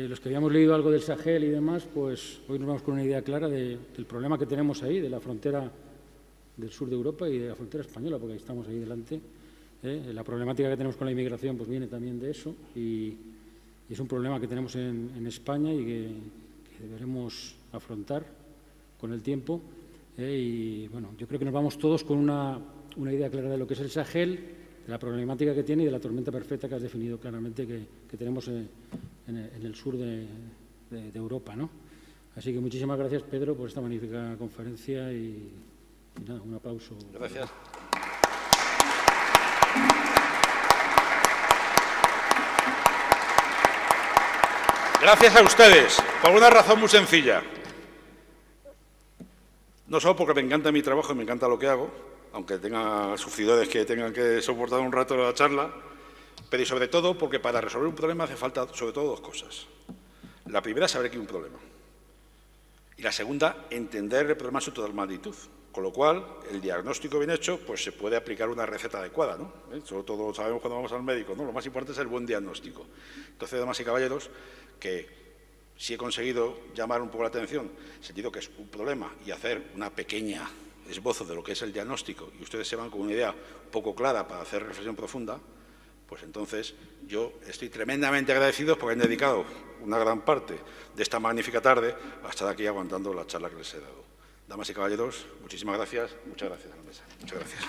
los que habíamos leído algo del Sahel y demás, pues hoy nos vamos con una idea clara del problema que tenemos ahí, de la frontera del sur de Europa y de la frontera española, porque ahí estamos ahí delante. La problemática que tenemos con la inmigración pues viene también de eso y es un problema que tenemos en España y que deberemos afrontar con el tiempo. Y bueno, yo creo que nos vamos todos con una idea clara de lo que es el Sahel, de la problemática que tiene y de la tormenta perfecta que has definido claramente que tenemos en el sur de Europa, ¿no? Así que muchísimas gracias, Pedro, por esta magnífica conferencia y nada, un aplauso. Gracias. Gracias a ustedes, por una razón muy sencilla. No solo porque me encanta mi trabajo y me encanta lo que hago, aunque tenga sufridores que tengan que soportar un rato la charla, pero y sobre todo porque para resolver un problema hace falta sobre todo dos cosas. La primera, saber que hay un problema. Y la segunda, entender el problema en su total magnitud. Con lo cual, el diagnóstico bien hecho, pues se puede aplicar una receta adecuada, ¿no? Sobre todo sabemos cuando vamos al médico, ¿no? Lo más importante es el buen diagnóstico. Entonces, damas y caballeros, que si he conseguido llamar un poco la atención, en el sentido que es un problema, y hacer una pequeña esbozo de lo que es el diagnóstico, y ustedes se van con una idea poco clara para hacer reflexión profunda, pues entonces yo estoy tremendamente agradecido porque han dedicado una gran parte de esta magnífica tarde a estar aquí aguantando la charla que les he dado. Damas y caballeros, muchísimas gracias. Muchas gracias a la mesa. Muchas gracias.